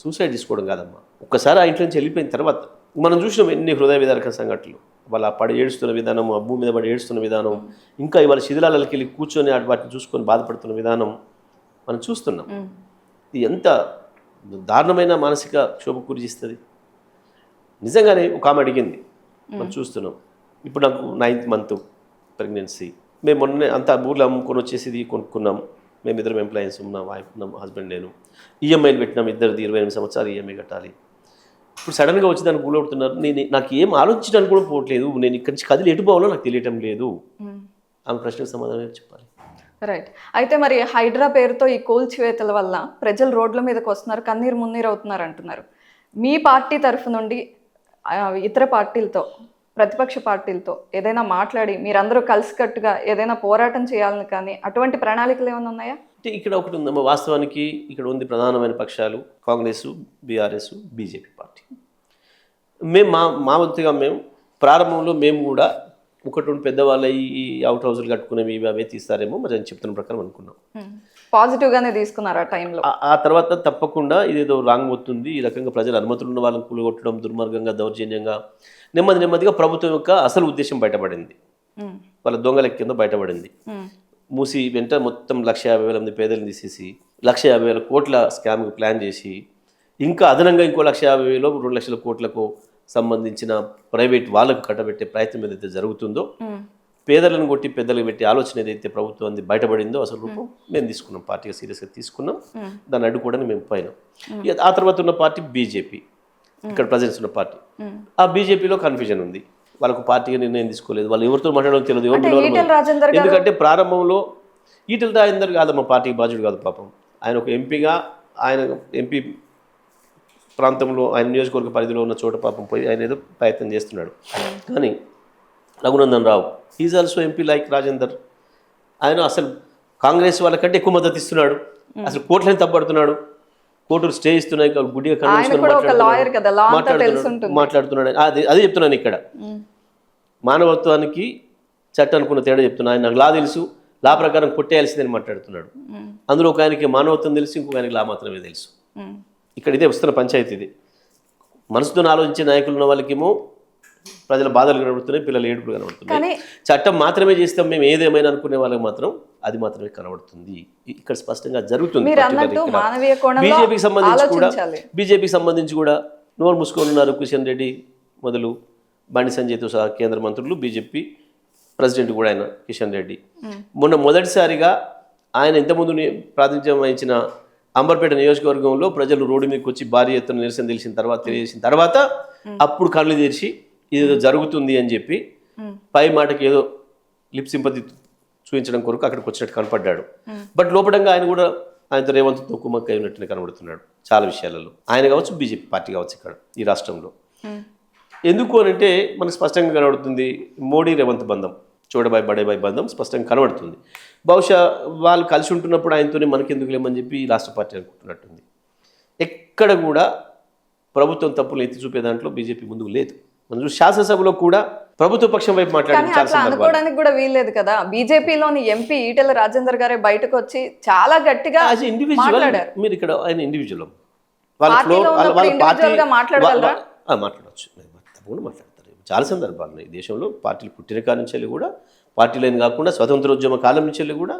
S2: సూసైడ్ చేసుకోవడం కాదమ్మా, ఒక్కసారి ఆ ఇంట్లో నుంచి వెళ్ళిపోయిన తర్వాత మనం చూసినాం ఎన్ని హృదయ విదారక సంఘటనలు. వాళ్ళ పడి ఏడుస్తున్న విధానం, ఆ భూమి మీద పడి ఏడుస్తున్న విధానం, ఇంకా ఇవాళ శిథిలాలకి వెళ్ళి కూర్చొని వాటిని చూసుకొని బాధపడుతున్న విధానం, మనం చూస్తున్నాం. ఇది ఎంత దారుణమైన మానసిక క్షోభకు గురి చేస్తుంది. నిజంగానే ఒక ఆమె అడిగింది, మనం చూస్తున్నాం. ఇప్పుడు నాకు 9th month ప్రెగ్నెన్సీ. మేము మొన్న అంతా ఊర్లో అమ్ముకొని వచ్చేసి ఇది కొనుక్కున్నాం. మేము ఇద్దరం ఎంప్లాయీస్, నా వైఫ్, నా హస్బెండ్, నేను. ఈఎంఐలు పెట్టినాం, ఇద్దరిది 28 సంవత్సరాలు ఈఎంఐ కట్టాలి. ఇప్పుడు సడన్గా వచ్చి దాన్ని కూలవుతున్నారు. నాకు ఏం ఆలోచించడానికి కూడా పోవట్లేదు. నేను ఇక్కడి నుంచి కదిలి ఎటు పోవాలో నాకు తెలియటం లేదు. ఆమె ప్రశ్నకు సమాధానం చెప్పాలి.
S1: రైట్. అయితే మరి హైడ్రా పేరుతో ఈ కూల్చివేతల వల్ల ప్రజలు రోడ్ల మీదకి వస్తున్నారు, కన్నీరు మున్నీరు అవుతున్నారు అంటున్నారు. మీ పార్టీ తరఫు నుండి ఇతర పార్టీలతో, ప్రతిపక్ష పార్టీలతో ఏదైనా మాట్లాడి మీరందరూ కలిసికట్టుగా ఏదైనా పోరాటం చేయాలని కానీ అటువంటి ప్రణాళికలు ఏమైనా ఉన్నాయా?
S2: అంటే ఇక్కడ ఒకటి ఉందమ్మా, వాస్తవానికి ఇక్కడ ఉంది ప్రధానమైన పక్షాలు కాంగ్రెస్, బీఆర్ఎస్, బీజేపీ పార్టీ. మేము మా వంతుగా మేము ప్రారంభంలో మేము కూడా ఒకటి పెద్దవాళ్ళ ఈ అవుట్ హౌజులు కట్టుకునేవి ఇవి అవే తీస్తారేమో మరి అని చెప్తున్న ప్రకారం అనుకున్నాం.
S1: పాజిటివ్గానే తీసుకున్నారు ఆ టైంలో.
S2: ఆ తర్వాత తప్పకుండా ఇదేదో రాంగ్ అవుతుంది, ఈ రకంగా ప్రజల అనుమతులు ఉన్న వాళ్ళని కూలగొట్టడం, దుర్మార్గంగా, దౌర్జన్యంగా, నెమ్మదిగా ప్రభుత్వం యొక్క అసలు ఉద్దేశం బయటపడింది. వాళ్ళ దొంగల కింద బయటపడింది. మూసి వెంట మొత్తం 1,50,000 మంది పేదలను తీసేసి 1,50,000 కోట్ల స్కామ్కి ప్లాన్ చేసి ఇంకా అదనంగా ఇంకో 1,50,000 2 లక్షల కోట్లకు సంబంధించిన ప్రైవేట్ వాళ్ళకు కట్టబెట్టే ప్రయత్నం ఏదైతే జరుగుతుందో, పేదలను కొట్టి పెద్దలకు పెట్టే ఆలోచన ఏదైతే ప్రభుత్వం బయటపడిందో అసలు రూపం మేము తీసుకున్నాం, పార్టీగా సీరియస్గా తీసుకున్నాం. దాన్ని అడ్డుకోవడానికి మేము పోయినాం. ఆ తర్వాత ఉన్న పార్టీ బీజేపీ, ఇక్కడ ప్రజెన్స్ ఉన్న పార్టీ. ఆ బీజేపీలో కన్ఫ్యూజన్ ఉంది. వాళ్ళకు పార్టీగా నిర్ణయం తీసుకోలేదు, వాళ్ళు ఎవరితో మాట్లాడడం తెలియదు, ఎవరు పిలవాలి. ఎందుకంటే ప్రారంభంలో ఈటెల రాజేందర్ కాదమ్మా పార్టీకి బాధ్యుడు కాదు పాపం. ఆయన ఒక ఎంపీగా, ఆయన ఎంపీ ప్రాంతంలో, ఆయన నియోజకవర్గ పరిధిలో ఉన్న చోట పాపం పోయి ఆయన ఏదో ప్రయత్నం చేస్తున్నాడు. కానీ Raghunandan Rao is also MP like Rajender. ఆయన అసలు కాంగ్రెస్ వాళ్ళకంటే ఎక్కువ మద్దతు ఇస్తున్నాడు. అసలు కోట్లని తప్పడుతున్నాడు, కోర్టులు స్టే ఇస్తున్నాయి, గుడిగా మాట్లాడుతున్నాడు. అదే చెప్తున్నాను ఇక్కడ. మానవత్వానికి చట్టానుకున్న తేడా చెప్తున్నా. ఆయన నాకు లా తెలుసు, లా ప్రకారం కొట్టేయాల్సిందని మాట్లాడుతున్నాడు. అందులో ఒక ఆయనకి మానవత్వం తెలుసు, ఇంకొక ఆయనకి లా మాత్రమే తెలుసు. ఇక్కడ ఇదే వస్తున్న పంచాయతీ. ఇది మనసుతో ఆలోచించే నాయకులు ఉన్న వాళ్ళకేమో ప్రజల బాధలు కనబడుతున్నాయి, పిల్లల ఏడుపులు కనబడుతున్నాయి. చట్టం మాత్రమే చేస్తాం మేము ఏదేమైనా అనుకునే వాళ్ళకి మాత్రం అది మాత్రమే కనబడుతుంది. ఇక్కడ స్పష్టంగా జరుగుతుంది. బీజేపీకి సంబంధించి కూడా నోరు మూసుకొని ఉన్నారు కిషన్ రెడ్డి మొదలు బండి సంజయ్తో సహా కేంద్ర మంత్రులు, బీజేపీ ప్రెసిడెంట్ కూడా ఆయన కిషన్ రెడ్డి. మొన్న మొదటిసారిగా ఆయన ఇంతకుముందు ప్రాతినిధ్యం వహించిన అంబర్పేట నియోజకవర్గంలో ప్రజలు రోడ్డు మీదకి వచ్చి భారీ ఎత్తున నిరసన తెలియజేసిన తర్వాత అప్పుడు కళ్ళు తెరిచి ఇదేదో జరుగుతుంది అని చెప్పి పై మాటకి ఏదో లిప్ సింపతి చూపించడం కొరకు అక్కడికి వచ్చినట్టు కనపడ్డాడు. బట్ లోపడంగా ఆయన కూడా ఆయనతో రేవంత్తో కుమ్మక్క అయినట్టుగా కనబడుతున్నాడు చాలా విషయాలలో. ఆయన కావచ్చు, బీజేపీ పార్టీ కావచ్చు ఇక్కడ ఈ రాష్ట్రంలో. ఎందుకు అని అంటే మనకు స్పష్టంగా కనబడుతుంది మోడీ రేవంత్ బంధం, చోడబాయ్ బడేబాయ్ బంధం స్పష్టంగా కనబడుతుంది. బహుశా వాళ్ళు కలిసి ఉంటున్నప్పుడు ఆయనతోనే మనకెందుకు లేమని చెప్పి రాష్ట్ర పార్టీ అనుకుంటున్నట్టుంది. ఎక్కడ కూడా ప్రభుత్వం తప్పులు ఎత్తి చూపే దాంట్లో బీజేపీ ముందుకు లేదు. మనం శాసనసభలో కూడా ప్రభుత్వ పక్షం వైపు
S1: మాట్లాడుకోవడానికి కూడా వీల్లేదు కదా. బీజేపీలోని ఎంపీ ఈటెల రాజేందర్ గారే బయటకు వచ్చి చాలా గట్టిగా మాట్లాడారు.
S2: మీరు ఇక్కడ ఆయన ఇండివిజువల్
S1: మాట్లాడగలరా?
S2: మాట్లాడవచ్చు, తప్పకుండా మాట్లాడతారు. చాలా సందర్భాలు ఉన్నాయి దేశంలో. పార్టీలు పుట్టిన కాలం నుంచి వెళ్ళి కూడా, పార్టీలైన కాకుండా స్వతంత్రోద్యమ కాలం నుంచి వెళ్ళి కూడా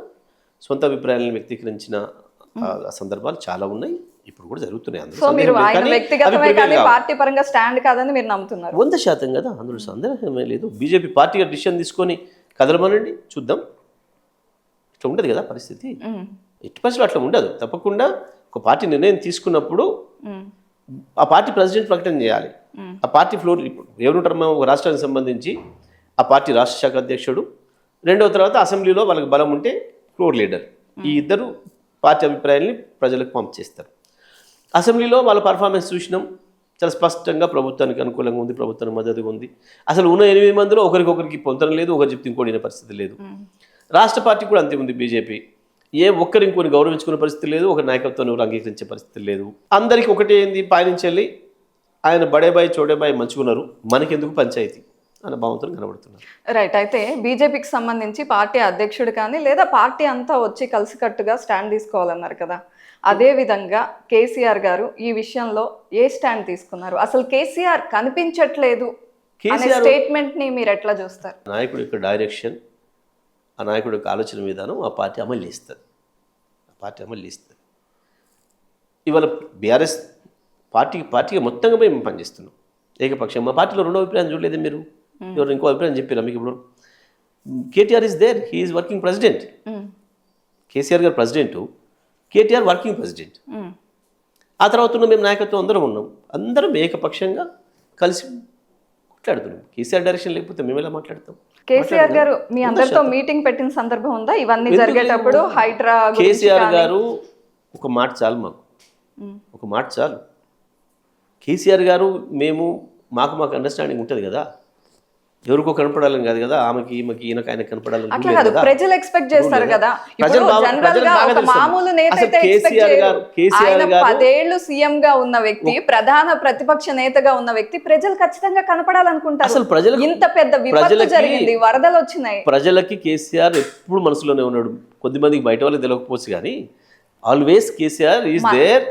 S2: సొంత అభిప్రాయాలను వ్యక్తీకరించిన సందర్భాలు చాలా ఉన్నాయి, ఇప్పుడు కూడా జరుగుతున్నాయి.
S1: పార్టీ పరంగా స్టాండ్ కాదని మీరు నమ్ముతున్నారు?
S2: 100% కదా, అందులో సందేహమే లేదు. బీజేపీ పార్టీగా డిసిషన్ తీసుకొని కదలమనండి, చూద్దాం. ఇట్లా ఉండదు కదా పరిస్థితి, ఎట్టి పరిస్థితులు అట్లా ఉండదు. తప్పకుండా ఒక పార్టీ నిర్ణయం తీసుకున్నప్పుడు ఆ పార్టీ ప్రెసిడెంట్ ప్రకటన చేయాలి. ఆ పార్టీ ఫ్లోర్ ఇప్పుడు ఎవరుంటారు, ఒక రాష్ట్రానికి సంబంధించి ఆ పార్టీ రాష్ట్ర శాఖ అధ్యక్షుడు, రెండవ తర్వాత అసెంబ్లీలో వాళ్ళకి బలం ఉంటే ఫ్లోర్ లీడర్. ఈ ఇద్దరు పార్టీ అభిప్రాయాల్ని ప్రజలకు పంపించేస్తారు. అసెంబ్లీలో వాళ్ళ పర్ఫార్మెన్స్ చూసినాం, చాలా స్పష్టంగా ప్రభుత్వానికి అనుకూలంగా ఉంది, ప్రభుత్వానికి మద్దతుగా ఉంది. అసలు ఉన్న 8 మందిలో ఒకరికొకరికి పొందడం లేదు, ఒకరు చెప్తే ఇంకోటి పరిస్థితి లేదు. రాష్ట్ర పార్టీ కూడా అంతే ఉంది. బీజేపీ ఒక్కరు ఇంకొని గౌరవించుకునే పరిస్థితి లేదు, ఒకరి నాయకత్వాన్ని ఎవరు అంగీకరించే పరిస్థితి లేదు. అందరికీ ఒకటే ఏంది, పైనుంచి వెళ్ళి ఆయన బడేబాయి చోడేబాయి మంచుకున్నారు, మనకెందుకు పంచాయతీ అన్న భావంతో కనబడుతున్నారు.
S1: రైట్. అయితే బీజేపీకి సంబంధించి పార్టీ అధ్యక్షుడు కానీ లేదా పార్టీ అంతా వచ్చి కలిసికట్టుగా స్టాండ్ తీసుకోవాలన్నారు కదా, అదే విధంగా కేసీఆర్ గారు ఈ విషయంలో ఏ స్టాండ్ తీసుకున్నారు? అసలు కేసీఆర్ కనిపించట్లేదు అనే స్టేట్మెంట్ ని మీరు ఎట్లా చూస్తారు?
S2: నాయకుడి యొక్క డైరెక్షన్, ఆ నాయకుడి యొక్క ఆలోచన విధానం ఆ పార్టీ అమలు చేస్తుంది. ఆ పార్టీ అమలు చేస్తుంది. ఇవాళ బీఆర్ఎస్ పార్టీగా మొత్తంగా మేము పనిచేస్తున్నాం ఏకపక్షం. మా పార్టీలో రెండో అభిప్రాయం చూడలేదు మీరు, ఎవరు ఇంకో అభిప్రాయం చెప్పారా మీకు? ఇప్పుడు KTR is there, he is working president. KCR గారు ప్రెసిడెంట్, కేటీఆర్ వర్కింగ్ ప్రెసిడెంట్. ఆ తర్వాత ఉన్న మేము నాయకత్వం అందరం ఉన్నాం, అందరం ఏకపక్షంగా కలిసి మాట్లాడుతున్నాం. కేసీఆర్ డైరెక్షన్ లేకపోతే మేము ఎలా మాట్లాడతాం?
S1: కేసీఆర్ గారు మీ అందరితో మీటింగ్ పెట్టిన సందర్భం ఉందా ఇవన్నీ జరిగేటప్పుడు? హైడ్రా
S2: కేసీఆర్ గారు ఒక మాట చాలు, మాకు ఒక మాట చాలు. కేసీఆర్ గారు మాకు అండర్స్టాండింగ్ ఉంటుంది కదా, ఎవరికో కనపడాలని కాదు కదా, ఆమెకి ఈమెకి ఈయనకి ఆయన కనపడాలని
S1: అట్లా కాదు, ప్రజలు ఎక్స్పెక్ట్ చేస్తారు కదా. ఇప్పుడు జనరల్ గా ఒక మామూలు నేత అయితే ఎక్స్పెక్ట్ చేయరు. ఆయన 10 ఏళ్లు సీఎం గా ఉన్న వ్యక్తి, ప్రధాన ప్రతిపక్ష నేతగా ఉన్న వ్యక్తి, ప్రజలు ఖచ్చితంగా కనపడాలనుకుంటారు.
S2: అసలు ప్రజలకు
S1: ఇంత పెద్ద విపత్తు జరిగింది, వరదలు వచ్చినాయి,
S2: ప్రజలకి కేసీఆర్ ఎప్పుడు మనసులోనే ఉన్నాడు. కొద్దిమందికి బయట వాళ్ళకి తెలియకపోవచ్చు కానీ always KCR is there.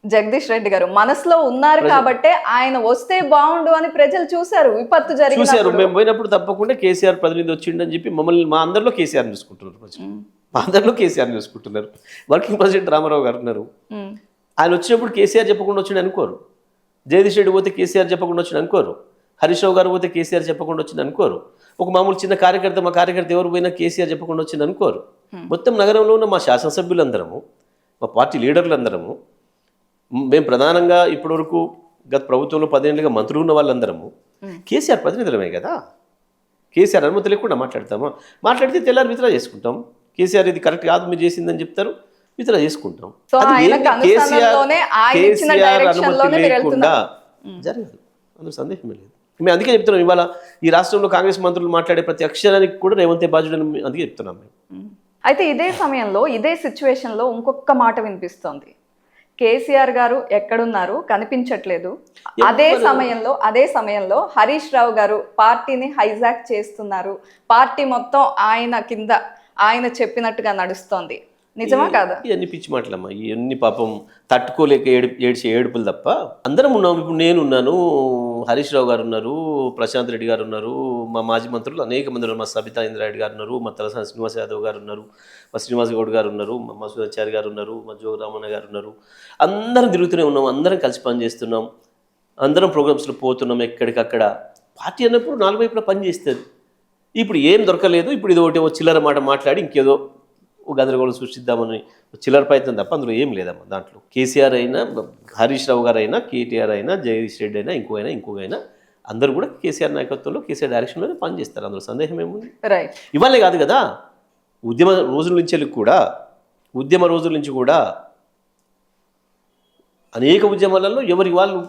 S1: Jagadish Reddy గారు మనసులో ఉన్నారు కాబట్టే ఆయన వస్తే బాగుండు అని ప్రజలు చూశారు. విపత్తు
S2: చూశారు, మేము పోయినప్పుడు తప్పకుండా కేసీఆర్ ప్రతినిధి వచ్చిండని చెప్పి మమ్మల్ని మా అందరిలో కేసీఆర్ చూసుకుంటున్నారు ప్రజలు, మా అందరిలో కేసీఆర్ చూసుకుంటున్నారు. వర్కింగ్ ప్రెసిడెంట్ రామారావు గారు ఉన్నారు, ఆయన వచ్చినప్పుడు కేసీఆర్ చెప్పకుండా వచ్చిండు అనుకోరు. జగదీష్ రెడ్డి పోతే కేసీఆర్ చెప్పకుండా వచ్చిండు అనుకోరు. హరీష్ రావు గారు పోతే కేసీఆర్ చెప్పకుండా వచ్చింది అనుకోరు. ఒక మామూలు చిన్న కార్యకర్త, మా కార్యకర్త ఎవరు పోయినా కేసీఆర్ చెప్పకుండా వచ్చింది అనుకోరు. మొత్తం నగరంలో ఉన్న మా శాసనసభ్యులందరము, మా పార్టీ లీడర్లందరము, మేము ప్రధానంగా ఇప్పటివరకు గత ప్రభుత్వంలో 10 ఏళ్ళుగా మంత్రులు ఉన్న వాళ్ళందరము కేసీఆర్ ప్రతినిధులమే కదా. కేసీఆర్ అనుమతి లేకుండా మాట్లాడతామా? మాట్లాడితే తెల్లారి విత్డ్రా చేసుకుంటాం. కేసీఆర్ ఇది కరెక్ట్ కాదు మీరు చేసిందని చెప్తారు, విత్డ్రా చేసుకుంటాం. కేసీఆర్ అనుమతి లేకుండా జరగదు, అందులో సందేహమే లేదు. మేము అందుకే చెప్తున్నాం, ఇవాళ ఈ రాష్ట్రంలో కాంగ్రెస్ మంత్రులు మాట్లాడే ప్రతి అక్షరానికి కూడా రేవంత్ బాధ్యుడని అందుకే చెప్తున్నాం మేము.
S1: అయితే ఇదే సమయంలో ఇదే సిచ్యువేషన్లో ఇంకొక మాట వినిపిస్తోంది. కేసీఆర్ గారు ఎక్కడున్నారు, కనిపించట్లేదు. అదే సమయంలో హరీష్ రావు గారు పార్టీని హైజాక్ చేస్తున్నారు, పార్టీ మొత్తం ఆయన కింద ఆయన చెప్పినట్టుగా నడుస్తోంది. నిజమా కాదా?
S2: ఇవన్నీ పిచ్చి మాటలమ్మా, ఇవన్నీ పాపం తట్టుకోలేక ఏడ్చే ఏడుపులు తప్ప. అందరం ఉన్నాం. ఇప్పుడు నేను ఉన్నాను, హరీష్ రావు గారు ఉన్నారు, ప్రశాంత్ రెడ్డి గారు ఉన్నారు, మా మాజీ మంత్రులు అనేక మంది ఉన్నారు, మా సబితా ఇంద్రారెడ్డి గారు ఉన్నారు, మా తలసాని శ్రీనివాస్ యాదవ్ గారు ఉన్నారు, మా శ్రీనివాస్ గౌడ్ గారు ఉన్నారు, మా మసూదాచారి గారు ఉన్నారు, మా జోగరామన్న గారు ఉన్నారు. అందరం తిరుగుతూనే ఉన్నాం, అందరం కలిసి పనిచేస్తున్నాం, అందరం ప్రోగ్రామ్స్లో పోతున్నాం ఎక్కడికక్కడ. పార్టీ అన్నప్పుడు 4 వైపులా పని చేస్తుంది. ఇప్పుడు ఏం దొరకలేదు, ఇప్పుడు ఇది ఒకటి చిల్లర మాట మాట్లాడి ఇంకేదో గందరగోళం సృష్టిద్దామని చిల్లర ప్రయత్నం తప్ప అందులో ఏం లేదమ్మా. దాంట్లో కేసీఆర్ అయినా, హరీష్ రావు గారు అయినా, కేటీఆర్ అయినా, జగదీష్ రెడ్డి అయినా, ఇంకోగైనా అందరూ కూడా కేసీఆర్ నాయకత్వంలో, కేసీఆర్ డైరెక్షన్లోనే పనిచేస్తారు. అందులో సందేహం ఏముంది?
S1: రైట్.
S2: ఇవాళే కాదు కదా, ఉద్యమ రోజుల నుంచి కూడా అనేక ఉద్యమాలలో ఎవరి వాళ్ళు,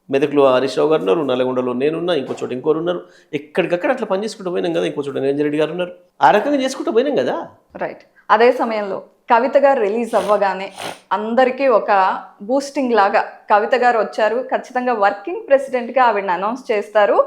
S2: మెదక్లో హరీష్ రావు గారు ఉన్నారు, నల్గొండలో నేనున్నా, ఇంకో చోట ఇంకోరు ఉన్నారు, ఎక్కడికక్కడ అట్లా పని చేసుకుంటూ పోయినాం కదా. ఇంకో చోట నిరంజన్ రెడ్డి గారు ఉన్నారు, ఆ రకంగా చేసుకుంటూ పోయినాం కదా.
S1: రైట్. అదే సమయంలో కవిత గారు రిలీజ్ అవ్వగానే అందరికీ ఒక బూస్టింగ్ లాగా కవిత గారు వచ్చారు, ఖచ్చితంగా వర్కింగ్ ప్రెసిడెంట్గా ఆవిడని అనౌన్స్ చేస్తారు,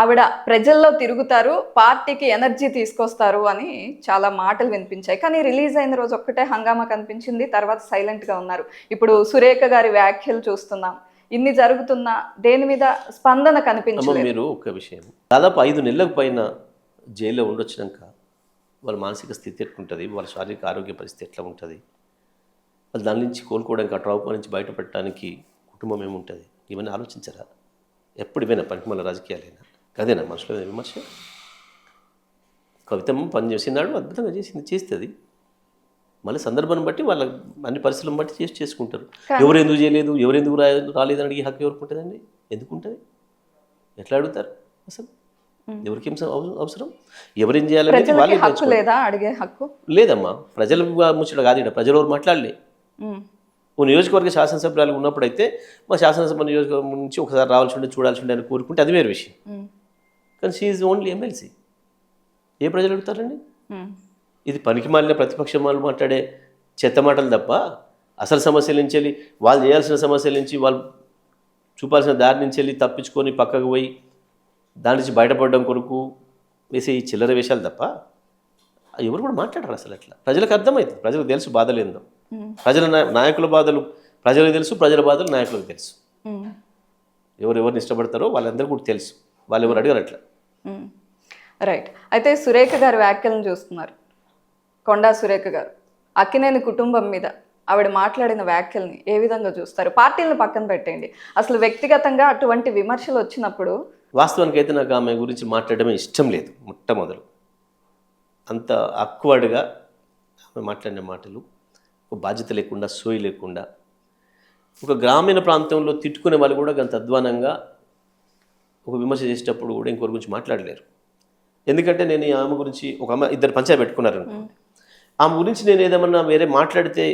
S1: ఆవిడ ప్రజల్లో తిరుగుతారు, పార్టీకి ఎనర్జీ తీసుకొస్తారు అని చాలా మాటలు వినిపించాయి. కానీ రిలీజ్ అయిన రోజు ఒక్కటే హంగామా కనిపించింది, తర్వాత సైలెంట్గా ఉన్నారు. ఇప్పుడు సురేఖ గారి వ్యాఖ్యలు చూస్తున్నాం. ఇన్ని జరుగుతున్నా దేని మీద స్పందన కనిపించలేదు.
S2: మీరు ఒక విషయం, దాదాపు 5 నెలలకు పైన జైల్లో ఉండొచ్చినాక వాళ్ళ మానసిక స్థితి ఎట్లుంటుంది, వాళ్ళ శారీరక ఆరోగ్య పరిస్థితి ఎట్లా ఉంటుంది, వాళ్ళు దాని నుంచి కోలుకోవడానికి, ఆ ట్రామా నుంచి బయటపడటానికి కుటుంబం ఏముంటుంది, ఇవన్నీ ఆలోచించరా? ఎప్పుడు ఇవేనా పనికిమాల రాజకీయాలైనా? అదేనా మనుషుల విమర్శ? కవితమ్మ పని చేసినాడు, అద్భుతంగా చేస్తుంది. మళ్ళీ సందర్భాన్ని బట్టి వాళ్ళ అన్ని పరిస్థితులను బట్టి చేసుకుంటారు. ఎవరు ఎందుకు చేయలేదు, ఎవరు ఎందుకు రాలేదని అడిగే హక్కు ఎవరికి ఉంటుందండి? ఎందుకు ఉంటుంది? ఎట్లా అడుగుతారు అసలు? ఎవరికి అవసరం? ఎవరేం చేయాలంటే వాళ్ళే
S1: హక్కు లేదా, అడిగే హక్కు
S2: లేదమ్మా. ప్రజల ముచ్చట కాదు, ఇక్కడ ప్రజలు ఎవరు మాట్లాడలే. ఓ నియోజకవర్గ శాసనసభ్యులు ఉన్నప్పుడు అయితే మా శాసనసభ నియోజకవర్గం నుంచి ఒకసారి రావాల్సి ఉండే, చూడాల్సి ఉండే అని కోరుకుంటే అది వేరే విషయం. కానీ షీఈ్ ఓన్లీ ఎమ్మెల్సీ. ఏ ప్రజలు అడుగుతారండి? ఇది పనికి మాలిన ప్రతిపక్షం వాళ్ళు మాట్లాడే చెత్త మాటలు తప్ప అసలు సమస్యల నుంచి వెళ్ళి, వాళ్ళు చేయాల్సిన సమస్యల నుంచి, వాళ్ళు చూపాల్సిన దారి నుంచి వెళ్ళి తప్పించుకొని పక్కకు పోయి దాని నుంచి బయటపడడం కొరకు వేసే ఈ చిల్లర వేషాలు తప్ప ఎవరు కూడా మాట్లాడరు అసలు. అట్లా ప్రజలకు అర్థమవుతుంది, ప్రజలకు తెలుసు బాధలేందో. ప్రజల నాయకుల బాధలు ప్రజలకు తెలుసు, ప్రజల బాధలు నాయకులకు తెలుసు. ఎవరెవరిని ఇష్టపడతారో వాళ్ళందరూ కూడా తెలుసు, వాళ్ళు ఎవరు అడిగారు అట్లా.
S1: రైట్. అయితే సురేఖ గారి వ్యాఖ్యలను చూస్తున్నారు, కొండా సురేఖ గారు అక్కినేని కుటుంబం మీద ఆవిడ మాట్లాడిన వ్యాఖ్యల్ని ఏ విధంగా చూస్తారు? పార్టీలను పక్కన పెట్టండి, అసలు వ్యక్తిగతంగా అటువంటి విమర్శలు వచ్చినప్పుడు.
S2: వాస్తవానికి అయితే నాకు ఆమె గురించి మాట్లాడడమే ఇష్టం లేదు. మొట్టమొదలు అంత అక్వర్డ్గా ఆమె మాట్లాడిన మాటలు, ఒక బాధ్యత లేకుండా, సోయి లేకుండా, ఒక గ్రామీణ ప్రాంతంలో తిట్టుకునే వాళ్ళు కూడా అంత అధ్వానంగా ఒక విమర్శ చేసేటప్పుడు కూడా ఇంకొకరి గురించి మాట్లాడలేరు. ఎందుకంటే నేను ఆమె గురించి ఒక అమ్మ ఇద్దరు పంచాయతీ పెట్టుకున్నారు అనుకోండి, ఆమె గురించి నేను ఏదేమన్నా వేరే మాట్లాడితే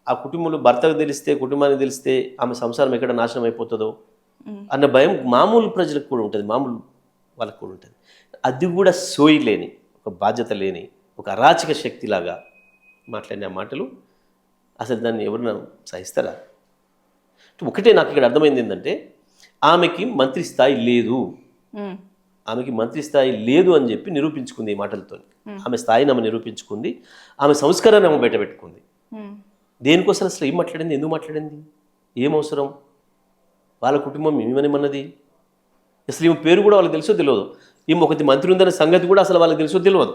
S2: ఆ కుటుంబంలో భర్తకు తెలిస్తే, కుటుంబానికి తెలిస్తే ఆమె సంసారం ఎక్కడ నాశనం అయిపోతుందో అన్న భయం మామూలు ప్రజలకు కూడా ఉంటుంది, మామూలు వాళ్ళకు కూడా ఉంటుంది. అది కూడా సోయి లేని, ఒక బాధ్యత లేని, ఒక అరాచక శక్తిలాగా మాట్లాడిన మాటలు అసలు దాన్ని ఎవరన్నా సహిస్తారా? ఒకటే నాకు ఇక్కడ అర్థమైంది ఏంటంటే, ఆమెకి మంత్రి స్థాయి లేదు, ఆమెకి మంత్రి స్థాయి లేదు అని చెప్పి నిరూపించుకుంది ఈ మాటలతో. ఆమె స్థాయిని ఆమె నిరూపించుకుంది, ఆమె సంస్కారాన్ని ఆమె బయట పెట్టుకుంది. దేనికోసం అసలు ఏం మాట్లాడింది, ఎందుకు మాట్లాడింది, ఏం అవసరం, వాళ్ళ కుటుంబం ఏమనేమన్నది, అసలు ఈమె పేరు కూడా వాళ్ళకి తెలుసో తెలియదు, ఈమె ఒకటి మంత్రి ఉందనే సంగతి కూడా అసలు వాళ్ళకి తెలుసో తెలియదు.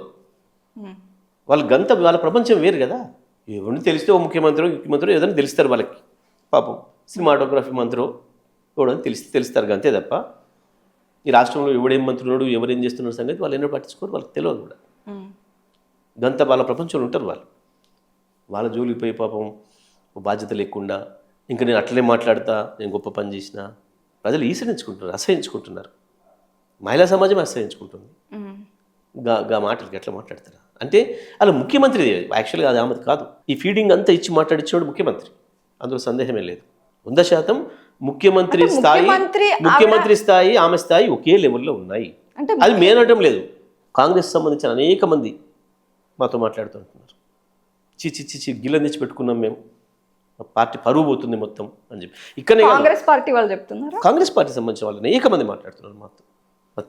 S2: వాళ్ళ గంత వాళ్ళ ప్రపంచం వేరు కదా. ఎవరిని తెలిస్తే ఓ ముఖ్యమంత్రి ఏదైనా తెలుస్తారు వాళ్ళకి, పాపం సినిమాటోగ్రఫీ మంత్రో ఎవడని తెలుస్తారు అంతే తప్ప ఈ రాష్ట్రంలో ఎవడేం మంత్రున్నాడు, ఎవరేం చేస్తున్న సంగతి వాళ్ళు ఎన్నో పట్టించుకోరు, వాళ్ళకి తెలియదు కూడా. గంత వాళ్ళ ప్రపంచంలో ఉంటారు వాళ్ళు. వాళ్ళ జోలికి పోయి పాపం బాధ్యత లేకుండా ఇంకా నేను అట్లనే మాట్లాడతా, నేను గొప్ప పని చేసిన, ప్రజలు ఈసరించుకుంటున్నారు, అసహించుకుంటున్నారు, మహిళా సమాజం అసహించుకుంటుంది. గా మాటలకి ఎట్లా మాట్లాడతారా అంటే అలా ముఖ్యమంత్రి యాక్చువల్గా అది ఆమెది కాదు. ఈ ఫీడింగ్ అంతా ఇచ్చి మాట్లాడించాడు ముఖ్యమంత్రి, అందులో సందేహమే లేదు. 100% ముఖ్యమంత్రి స్థాయి ఆమె స్థాయి ఒకే లెవెల్లో ఉన్నాయి. అది మేనటం లేదు. కాంగ్రెస్ సంబంధించిన అనేక మంది మాతో మాట్లాడుతుంటున్నారు, చి గిల్లని తెచ్చి పెట్టుకున్నాం మేము, పార్టీ పరువు పోతుంది మొత్తం అని చెప్పి. ఇక్కడ
S1: కాంగ్రెస్ పార్టీ వాళ్ళు చెప్తున్నారు,
S2: కాంగ్రెస్ పార్టీ సంబంధించిన వాళ్ళు అనేక మంది మాట్లాడుతున్నారు మాతో.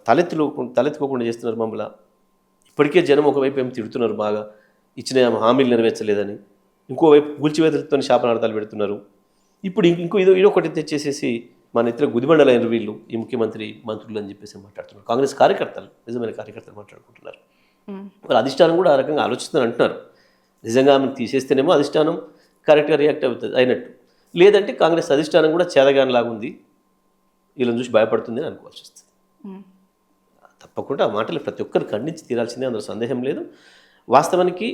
S2: తలెత్తుకోకుండా చేస్తున్నారు మమ్మల్ని. ఇప్పటికే జనం ఒకవైపు ఏం తిడుతున్నారు, బాగా ఇచ్చిన హామీలు నెరవేర్చలేదని, ఇంకోవైపు కూల్చివేతలతో శాపనార్థాలు పెడుతున్నారు. ఇప్పుడు ఇదొకటి తెచ్చేసేసి మన ఇతర గుదిబండలైన వీళ్ళు ఈ ముఖ్యమంత్రి మంత్రులు అని చెప్పేసి మాట్లాడుతున్నారు. కాంగ్రెస్ కార్యకర్తలు, నిజమైన కార్యకర్తలు మాట్లాడుకుంటున్నారు. వాళ్ళు అధిష్టానం కూడా ఆ రకంగా ఆలోచిస్తుందని అంటున్నారు. నిజంగా ఆమెను తీసేస్తేనేమో అధిష్టానం కరెక్ట్గా రియాక్ట్ అవుతుంది అయినట్టు, లేదంటే కాంగ్రెస్ అధిష్టానం కూడా చేదగానిలాగా ఉంది, వీళ్ళని చూసి భయపడుతుంది అని అనుకోవాల్సి వస్తుంది. తప్పకుండా ఆ మాటలు ప్రతి ఒక్కరు ఖండించి తీరాల్సిందే, అందులో సందేహం లేదు. వాస్తవానికి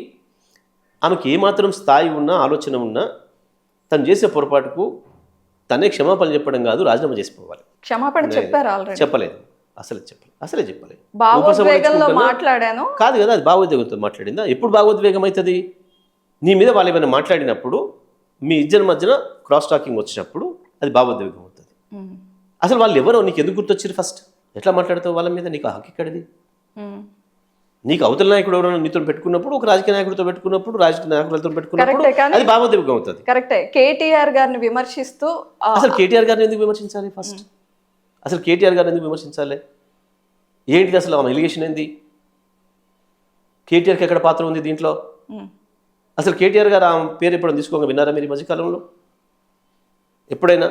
S2: ఆమెకి ఏమాత్రం స్థాయి ఉన్నా, ఆలోచన ఉన్నా, తను చేసే పొరపాటుకు తనే క్షమాపణ చెప్పడం కాదు, రాజీనామా చేసిపోవాలి.
S1: క్షమాపణ చెప్పారు ఆల్రెడీ?
S2: చెప్పలేదు, అసలే చెప్పలేదు.
S1: మాట్లాడాను
S2: కాదు కదా, అది భావోద్వేగంతో మాట్లాడిందా? ఎప్పుడు భావోద్వేగం అవుతుంది? నీ మీద వాళ్ళు ఏమైనా మాట్లాడినప్పుడు, మీ ఇద్దరి మధ్యన క్రాస్ టాకింగ్ వచ్చినప్పుడు అది భావోద్వేగం అవుతుంది. అసలు వాళ్ళు ఎవరో నీకు ఎందుకు గుర్తొచ్చారు? ఫస్ట్ ఎట్లా మాట్లాడతావు వాళ్ళ మీద? నీకు హక్కు ఎక్కడిది? నీకు అవతల నాయకుడు ఎవరైనా నీతో పెట్టుకున్నప్పుడు, ఒక రాజకీయ నాయకుడితో పెట్టుకున్నప్పుడు, రాజకీయ నాయకులతో పెట్టుకున్నప్పుడు అది భావోద్వేగం అవుతుంది.
S1: కరెక్టే. కేటీఆర్ గారిని విమర్శిస్తూ
S2: అసలు కేటీఆర్ గారిని ఎందుకు విమర్శించాలి? ఫస్ట్ అసలు కేటీఆర్ గారిని ఎందుకు విమర్శించాలి? ఏంటిది అసలు ఆమె ఎలిగేషన్ ఏంది? కేటీఆర్కి ఎక్కడ పాత్ర ఉంది దీంట్లో? అసలు కేటీఆర్ గారు ఆమె పేరు ఎప్పుడైనా తీసుకోగా విన్నారా మీరు ఈ మధ్యకాలంలో? ఎప్పుడైనా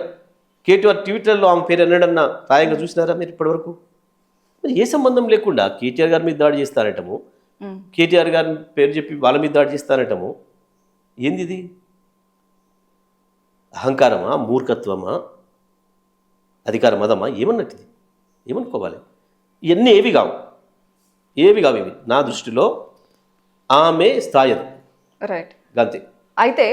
S2: కేటీఆర్ ట్విట్టర్లో ఆమె పేరు ఎన్నడన్నా రాయంగా చూసినారా మీరు ఇప్పటివరకు? మరి ఏ సంబంధం లేకుండా కేటీఆర్ గారి మీద దాడి చేస్తారటము, కేటీఆర్ గారిని పేరు చెప్పి వాళ్ళ మీద దాడి చేస్తారటము, ఏంది ఇది? అహంకారమా, మూర్ఖత్వమా, అధికార మదమా, ఏమన్నట్టుది? ఏమనుకోవాలి? ఇవన్నీ ఏవి కావు ఇవి నా దృష్టిలో ఆమె స్థాయి
S1: రైట్
S2: గంతే.
S1: అయితే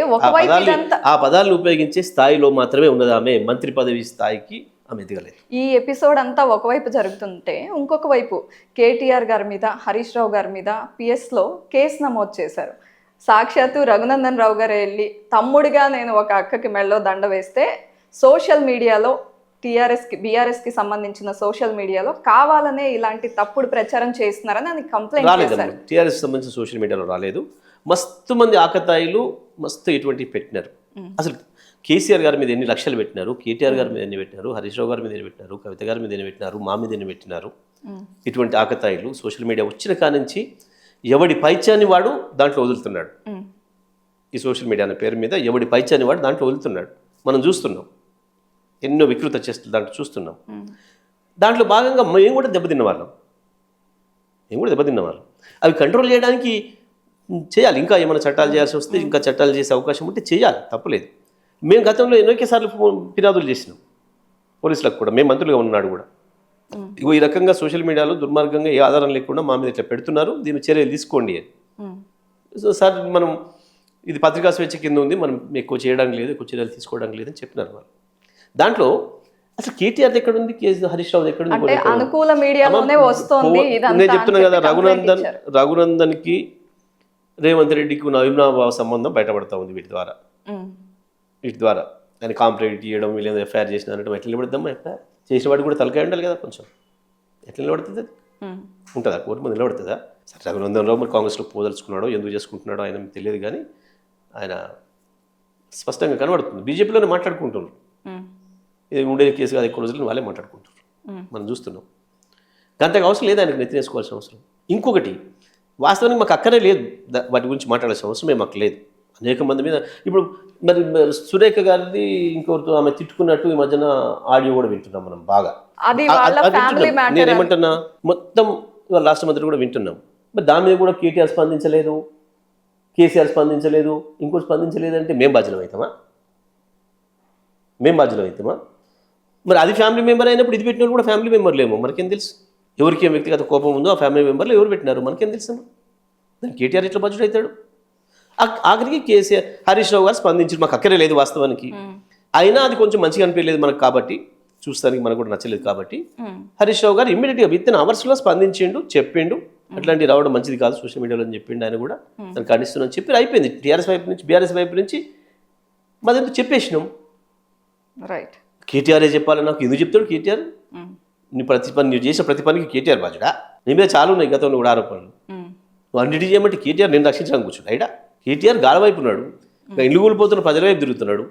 S2: ఆ పదాలను ఉపయోగించే స్థాయిలో మాత్రమే ఉన్నది ఆమె. మంత్రి పదవి స్థాయికి ఆమె ఎదగలేదు.
S1: ఈ ఎపిసోడ్ అంతా ఒకవైపు జరుగుతుంటే, ఇంకొక వైపు కేటీఆర్ గారి మీద, హరీష్ రావు గారి మీద పిఎస్లో కేసు నమోదు చేశారు. సాక్షాత్తు రఘునందన్ రావు గారు వెళ్ళి తమ్ముడిగా నేను ఒక అక్కకి మెళ్ళలో దండ వేస్తే సోషల్ మీడియాలో బీఆర్ఎస్కి సంబంధించిన సోషల్ మీడియాలో కావాలనే ఇలాంటి తప్పుడు ప్రచారం చేస్తున్నారని అది కంప్లైంట్ చేశారు.
S2: టీఆర్ఎస్ సంబంధించిన సోషల్ మీడియాలో రాలేదు. మస్తు మంది ఆకతాయిలు మస్తు ఇటువంటి పెట్టినారు. అసలు కేసీఆర్ గారి మీద ఎన్ని లక్షలు పెట్టినారు, కేటీఆర్ గారి మీద ఎన్ని పెట్టినారు, హరీష్ రావు గారి మీద ఎన్ని పెట్టినారు, కవిత గారి మీద ఎన్ని పెట్టినారు, మా మీద ఎన్ని పెట్టినారు. ఇటువంటి ఆకతాయిలు సోషల్ మీడియా వచ్చిన కానించి ఎవడి పైచాన్ని వాడు దాంట్లో వదులుతున్నాడు. ఈ సోషల్ మీడియా అనే పేరు మీద ఎవడి పైచాన్ని వాడు దాంట్లో వదులుతున్నాడు. మనం చూస్తున్నాం, ఎన్నో వికృత చేష్టలు దాంట్లో చూస్తున్నాం. దాంట్లో భాగంగా మేము కూడా దెబ్బతిన్న వాళ్ళం. అవి కంట్రోల్ చేయడానికి చేయాలి. ఇంకా ఏమైనా చట్టాలు చేయాల్సి వస్తే ఇంకా చట్టాలు చేసే అవకాశం ఉంటే చేయాలి, తప్పలేదు. మేము గతంలో ఎన్నోసార్లు ఫిర్యాదులు చేసినాం పోలీసులకు కూడా, మేము మంత్రులుగా ఉన్నాడు కూడా. ఇగో ఈ రకంగా సోషల్ మీడియాలో దుర్మార్గంగా ఏ ఆధారం లేకుండా మా మీద ఇట్లా పెడుతున్నారు, దీని చర్యలు తీసుకోండి అని. సో సార్ మనం ఇది పత్రికా స్వేచ్ఛ కింద ఉంది, మనం ఎక్కువ చేయడానికి లేదు, ఎక్కువ చర్యలు తీసుకోవడానికి లేదని చెప్పినారు వాళ్ళు. దాంట్లో అసలు కేటీఆర్ ఎక్కడ ఉంది, హరీష్ రావు ఎక్కడ
S1: అంటే
S2: ఉంది?
S1: అనుకూల మీడియాలోనే వస్తుంది
S2: నేను చెప్తున్నా కదా, రఘునందన్కి రేవంత్ రెడ్డికి ఉన్న అవినాభావ సంబంధం బయటపడతా ఉంది వీటి ద్వారా. ఆయన కాంప్లైంట్ ఇవ్వడం, వీళ్ళు ఎఫ్ఐఆర్ చేసిన అనడం, ఎట్లా నిలబడదాం? ఎఫ్ఐఆర్ చేసిన వాడు కూడా తలకాయ ఉండాలి కదా కొంచెం. ఎట్లా నిలబడుతుంది? ఉంటుందా? కోర్టు మీద నిలబడుతుందా? సరే రఘునందన్ రావు మరి కాంగ్రెస్లో పోదలుచుకున్నాడో ఎందుకు చేసుకుంటున్నాడో ఆయన తెలియదు, కానీ ఆయన స్పష్టంగా కనబడుతుంది. బీజేపీలోనే మాట్లాడుకుంటున్నారు, ఇది ఉండేది కేసు కాదు, ఎక్కువ రోజులు వాళ్ళే మాట్లాడుకుంటారు, మనం చూస్తున్నాం. అంతకు అవసరం లేదు ఆయనకు నెత్తినేసుకోవాల్సిన అవసరం. ఇంకొకటి వాస్తవానికి మాకు అక్కడే లేదు, వాటి గురించి మాట్లాడాల్సిన అవసరమే మాకు లేదు. అనేక మంది మీద ఇప్పుడు మరి సురేఖ గారిది ఇంకొకరితో ఆమె తిట్టుకున్నట్టు ఈ మధ్యన ఆడియో కూడా వింటున్నాం మనం బాగా. నేనేమంటున్నా, మొత్తం ఇవాళ రాష్ట్ర మంత్రి కూడా వింటున్నాం. మరి దాని మీద కూడా కేటీఆర్ స్పందించలేదు, కేసీఆర్ స్పందించలేదు, ఇంకోటి స్పందించలేదు అంటే మేము బాధ్యులం అవుతామా? మరి అది ఫ్యామిలీ మెంబర్ అయినప్పుడు ఇది పెట్టిన కూడా ఫ్యామిలీ మెంబర్లేమో మనకేం తెలుసు? ఎవరికి ఏం వ్యక్తిగత కోపం ఉందో ఆ ఫ్యామిలీ మెంబర్లు ఎవరు పెట్టినారు మనకేం తెలుసు? దానికి కేటీఆర్ ఎట్లా బాధ్యుడు అవుతాడు? ఆఖరికి కేసీఆర్ హరీష్ రావు గారు స్పందించారు, మాకు అక్కడే లేదు వాస్తవానికి, అయినా అది కొంచెం మంచిగా అనిపించలేదు మనకు, కాబట్టి చూస్తానికి మనకు కూడా నచ్చలేదు. కాబట్టి హరీష్ రావు గారు ఇమ్మీడియట్గా విత్ ఇన్ అవర్స్లో స్పందించిండు, చెప్పిండు అట్లాంటివి రావడం మంచిది కాదు సోషల్ మీడియాలో అని చెప్పిండు. ఆయన కూడా దాన్ని ఖండిస్తున్నాను చెప్పి అయిపోయింది. టీఆర్ఎస్ వైపు నుంచి బీఆర్ఎస్ వైపు నుంచి మాదంతా చెప్పేసినాం.
S3: రైట్.
S2: కేటీఆర్ఏ చెప్పాలి నాకు, ఎందుకు చెప్తాడు కేటీఆర్? నువ్వు చేసిన ప్రతి పనికి కేటీఆర్ బాధ్యుడా? నీ మీద చాలా ఉన్నాయి గతంలో కూడా ఆరోపణలు, నువ్వు అన్నిటి చేయమంటే కేటీఆర్ నేను రక్షించడానికి కూర్చున్నాడు. అయిడా కేటీఆర్ గాలి వైపు ఉన్నాడు, ఇల్లు కూలిపోతున్న ప్రజల వైపు తిరుగుతున్నాడు,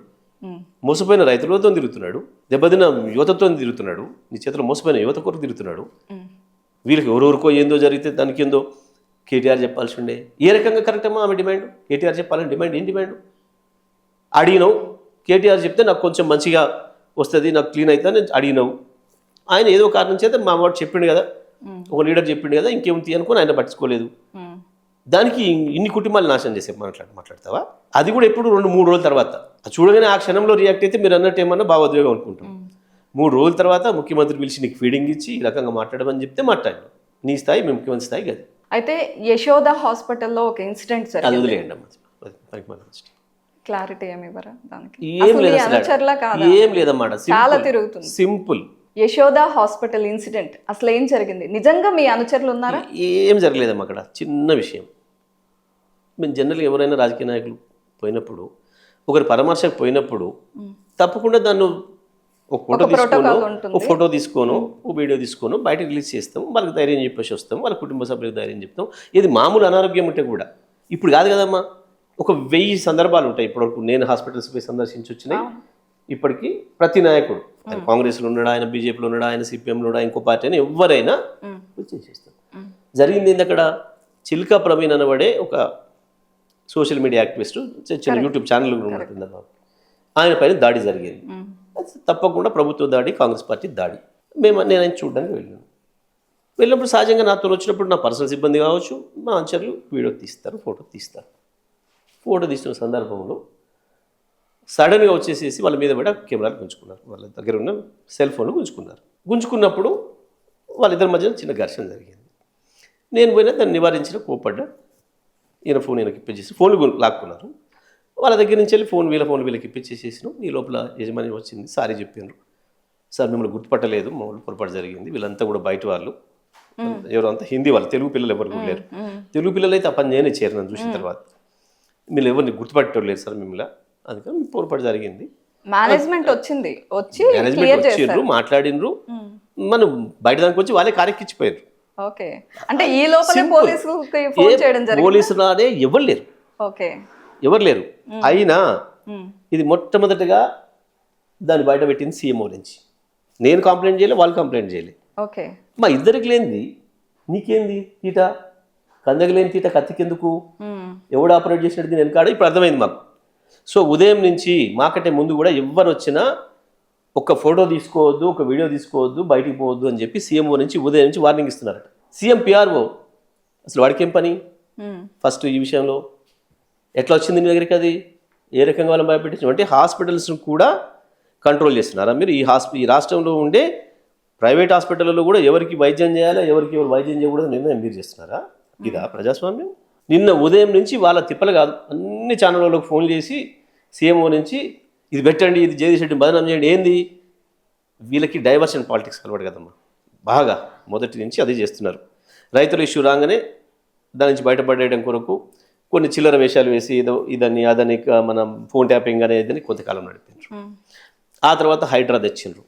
S2: మోసపోయిన రైతులతో తిరుగుతున్నాడు, దెబ్బతిన్న యువతతో తిరుగుతున్నాడు, నీ చేతిలో మోసపోయిన యువత కొరకు తిరుగుతున్నాడు. వీళ్ళకి ఎవరెవరికో ఏందో జరిగితే దానికి ఏందో కేటీఆర్ చెప్పాల్సి ఉండే. ఏ రకంగా కరెక్ట్ అమ్మా ఆమె డిమాండ్? కేటీఆర్ చెప్పాలని డిమాండ్ ఏం డిమాండ్? అడిగినావు, కేటీఆర్ చెప్తే నాకు కొంచెం మంచిగా వస్తుంది, నాకు క్లీన్ అవుతుంది నేను అడిగినావు. ఆయన ఏదో కారణం చేత మా వాడు చెప్పిండు కదా, ఒక లీడర్ చెప్పిండు కదా, ఇంకేముంది అనుకుని ఆయన పట్టించుకోలేదు. దానికి ఇన్ని కుటుంబాలు నాశనం చేసే మాట్లాడతావా? అది కూడా ఎప్పుడు 2-3 రోజుల తర్వాత చూడగానే ఆ క్షణంలో రియాక్ట్ అయితే మీరు అన్నట్టు ఏమన్నా భావోద్వేగం అనుకుంటాం. 3 రోజుల తర్వాత ముఖ్యమంత్రి పిలిచి నీకు ఫీడింగ్ ఇచ్చి ఈ రకంగా మాట్లాడమని చెప్తే మాట్లాడు. నీ స్థాయి మీ ముఖ్యమంత్రి స్థాయి కదా.
S3: అయితే యశోద హాస్పిటల్లో ఒక ఇన్సిడెంట్
S2: అది వదిలేయండి అమ్మ,
S3: క్లారిటీ ఏమి ఇవ్వరా దానికి?
S2: ఏం లేదు, ఏం లేదన్నమాట,
S3: చాలా తిరుగుతుంది,
S2: సింపుల్.
S3: యశోద హాస్పిటల్ ఇన్సిడెంట్ అసలు ఏం జరిగింది? నిజంగా మీ అనుచరులు ఉన్నారా?
S2: ఏం జరగలేదమ్మా అక్కడ. చిన్న విషయం. మేము జనరల్గా ఎవరైనా రాజకీయ నాయకులు పోయినప్పుడు, ఒకరి పరామర్శకు పోయినప్పుడు తప్పకుండా దాన్ని ఒక ఫోటో తీసుకోను, ఒక వీడియో తీసుకోను బయటకు రిలీజ్ చేస్తాం, వాళ్ళకి ధైర్యం చెప్పేసి వస్తాం, వాళ్ళ కుటుంబ సభ్యులకు ధైర్యం చెప్తాం. ఇది మామూలు అనారోగ్యం ఉంటే కూడా. ఇప్పుడు కాదు కదమ్మా, ఒక 1000 సందర్భాలు ఉంటాయి ఇప్పటివరకు నేను హాస్పిటల్స్ పోయి సందర్శించి వచ్చినాయి. ఇప్పటికీ ప్రతి నాయకుడు, ఆయన కాంగ్రెస్లో ఉన్నాడా, ఆయన బీజేపీలో ఉన్నాడా, ఆయన సిపిఎంలో ఉన్నాడా, ఇంకో పార్టీ అని ఎవరైనా చేసేస్తాం. జరిగింది ఏంది అక్కడ? చిల్కా ప్రవీణ్ అనబడే ఒక సోషల్ మీడియా యాక్టివిస్ట్, చిన్న యూట్యూబ్ ఛానల్ కూడా ఉంటుంది, ఆయన పైన దాడి జరిగింది. తప్పకుండా ప్రభుత్వ దాడి, కాంగ్రెస్ పార్టీ దాడి. నేను ఆయన చూడడానికి వెళ్ళినప్పుడు సహజంగా నాతో వచ్చినప్పుడు నా పర్సనల్ సిబ్బంది కావచ్చు, మా అనుచరులు వీడియో తీస్తారు, ఫోటో తీస్తారు. ఫోటో తీసిన సందర్భంలో సడన్గా వచ్చేసేసి వాళ్ళ మీద కూడా కెమెరాలు గుంజుకున్నారు, వాళ్ళ దగ్గర ఉన్న సెల్ ఫోన్లు గుంజుకున్నప్పుడు వాళ్ళిద్దరి మధ్య చిన్న ఘర్షణ జరిగింది. నేను పోయినా దాన్ని నివారించిన, కోపడ్డా. ఈయన ఫోన్ ఈయనకి ఇప్పించేసి ఫోన్లు లాక్కున్నారు. వాళ్ళ దగ్గర నుంచి వెళ్ళి వీళ్ళ ఫోన్ వీళ్ళకి ఇప్పించేసేసినాం. ఈ లోపల యజమాని వచ్చింది, సారీ చెప్పారు, సార్ మిమ్మల్ని గుర్తుపట్టలేదు, మా వాళ్ళు పొరపాటు జరిగింది, వీళ్ళంతా కూడా బయట వాళ్ళు, ఎవరు అంతా హిందీ వాళ్ళు, తెలుగు పిల్లలు ఎవరు కూడా లేరు. తెలుగు పిల్లలు అయితే ఆ పని నేనే చేరినాను చూసిన తర్వాత, మీరు ఎవరిని గుర్తుపట్టలేరు సార్ మిమ్మల్ని, అందుకని పొరపాటు జరిగింది.
S3: మేనేజ్మెంట్
S2: వచ్చిండ్రు, మాట్లాడినరు, మనం బయట దానికి వచ్చి వాళ్ళే కారెక్కిచ్చిపోయారు.
S3: అంటే ఈ లోపల
S2: పోలీసులు రానే ఎవరు లేరు. అయినా ఇది మొట్టమొదటిగా దాన్ని బయట పెట్టింది సీఎంఓ నుంచి. నేను కంప్లైంట్ చేయలే, వాళ్ళు కంప్లైంట్ చేయలే. మా ఇద్దరికి లేనిది నీకేంది తీట, కందగలేని తీట కత్తికెందుకు, ఎవడు ఆపరేట్ చేసినట్టు దీని వెనకాడ ఇప్పుడు అర్థమైంది మాకు. సో ఉదయం నుంచి మాకంటే ముందు కూడా ఎవరు వచ్చినా ఒక ఫోటో తీసుకోవద్దు, ఒక వీడియో తీసుకోవద్దు, బయటికి పోవద్దు అని చెప్పి సీఎంఓ నుంచి ఉదయం నుంచి వార్నింగ్ ఇస్తున్నారట. సీఎం పిఆర్ఓ అసలు వాడికి ఏం పని? ఫస్ట్ ఈ విషయంలో ఎట్లా వచ్చింది మీ దగ్గరికి, అది ఏ రకంగా వాళ్ళని భయపెట్టించడం అంటే హాస్పిటల్స్ను కూడా కంట్రోల్ చేస్తున్నారా మీరు? ఈ రాష్ట్రంలో ఉండే ప్రైవేట్ హాస్పిటల్లో కూడా ఎవరికి వైద్యం చేయాలా, ఎవరికి ఎవరు వైద్యం చేయకూడదు నిర్ణయం మీరు చేస్తున్నారా? ఇదా ప్రజాస్వామ్యం? నిన్న ఉదయం నుంచి వాళ్ళ తిప్పలు కాదు, అన్ని ఛానళ్ళలోకి ఫోన్ చేసి సీఎంఓ నుంచి ఇది పెట్టండి, ఇది జగదీష్ రెడ్డిని బదనాం చేయండి. ఏంది వీళ్ళకి డైవర్షన్ పాలిటిక్స్ అలవాటు కదమ్మా, బాగా మొదటి నుంచి అదే చేస్తున్నారు. రైతుల ఇష్యూ రాగానే దాని నుంచి బయటపడేయడం కొరకు కొన్ని చిల్లర వేషాలు వేసి ఏదో ఇదని అదని మనం ఫోన్ ట్యాపింగ్ అనేది కొంతకాలం నడిపించారు. ఆ తర్వాత హైడ్రా తెచ్చిండ్రు.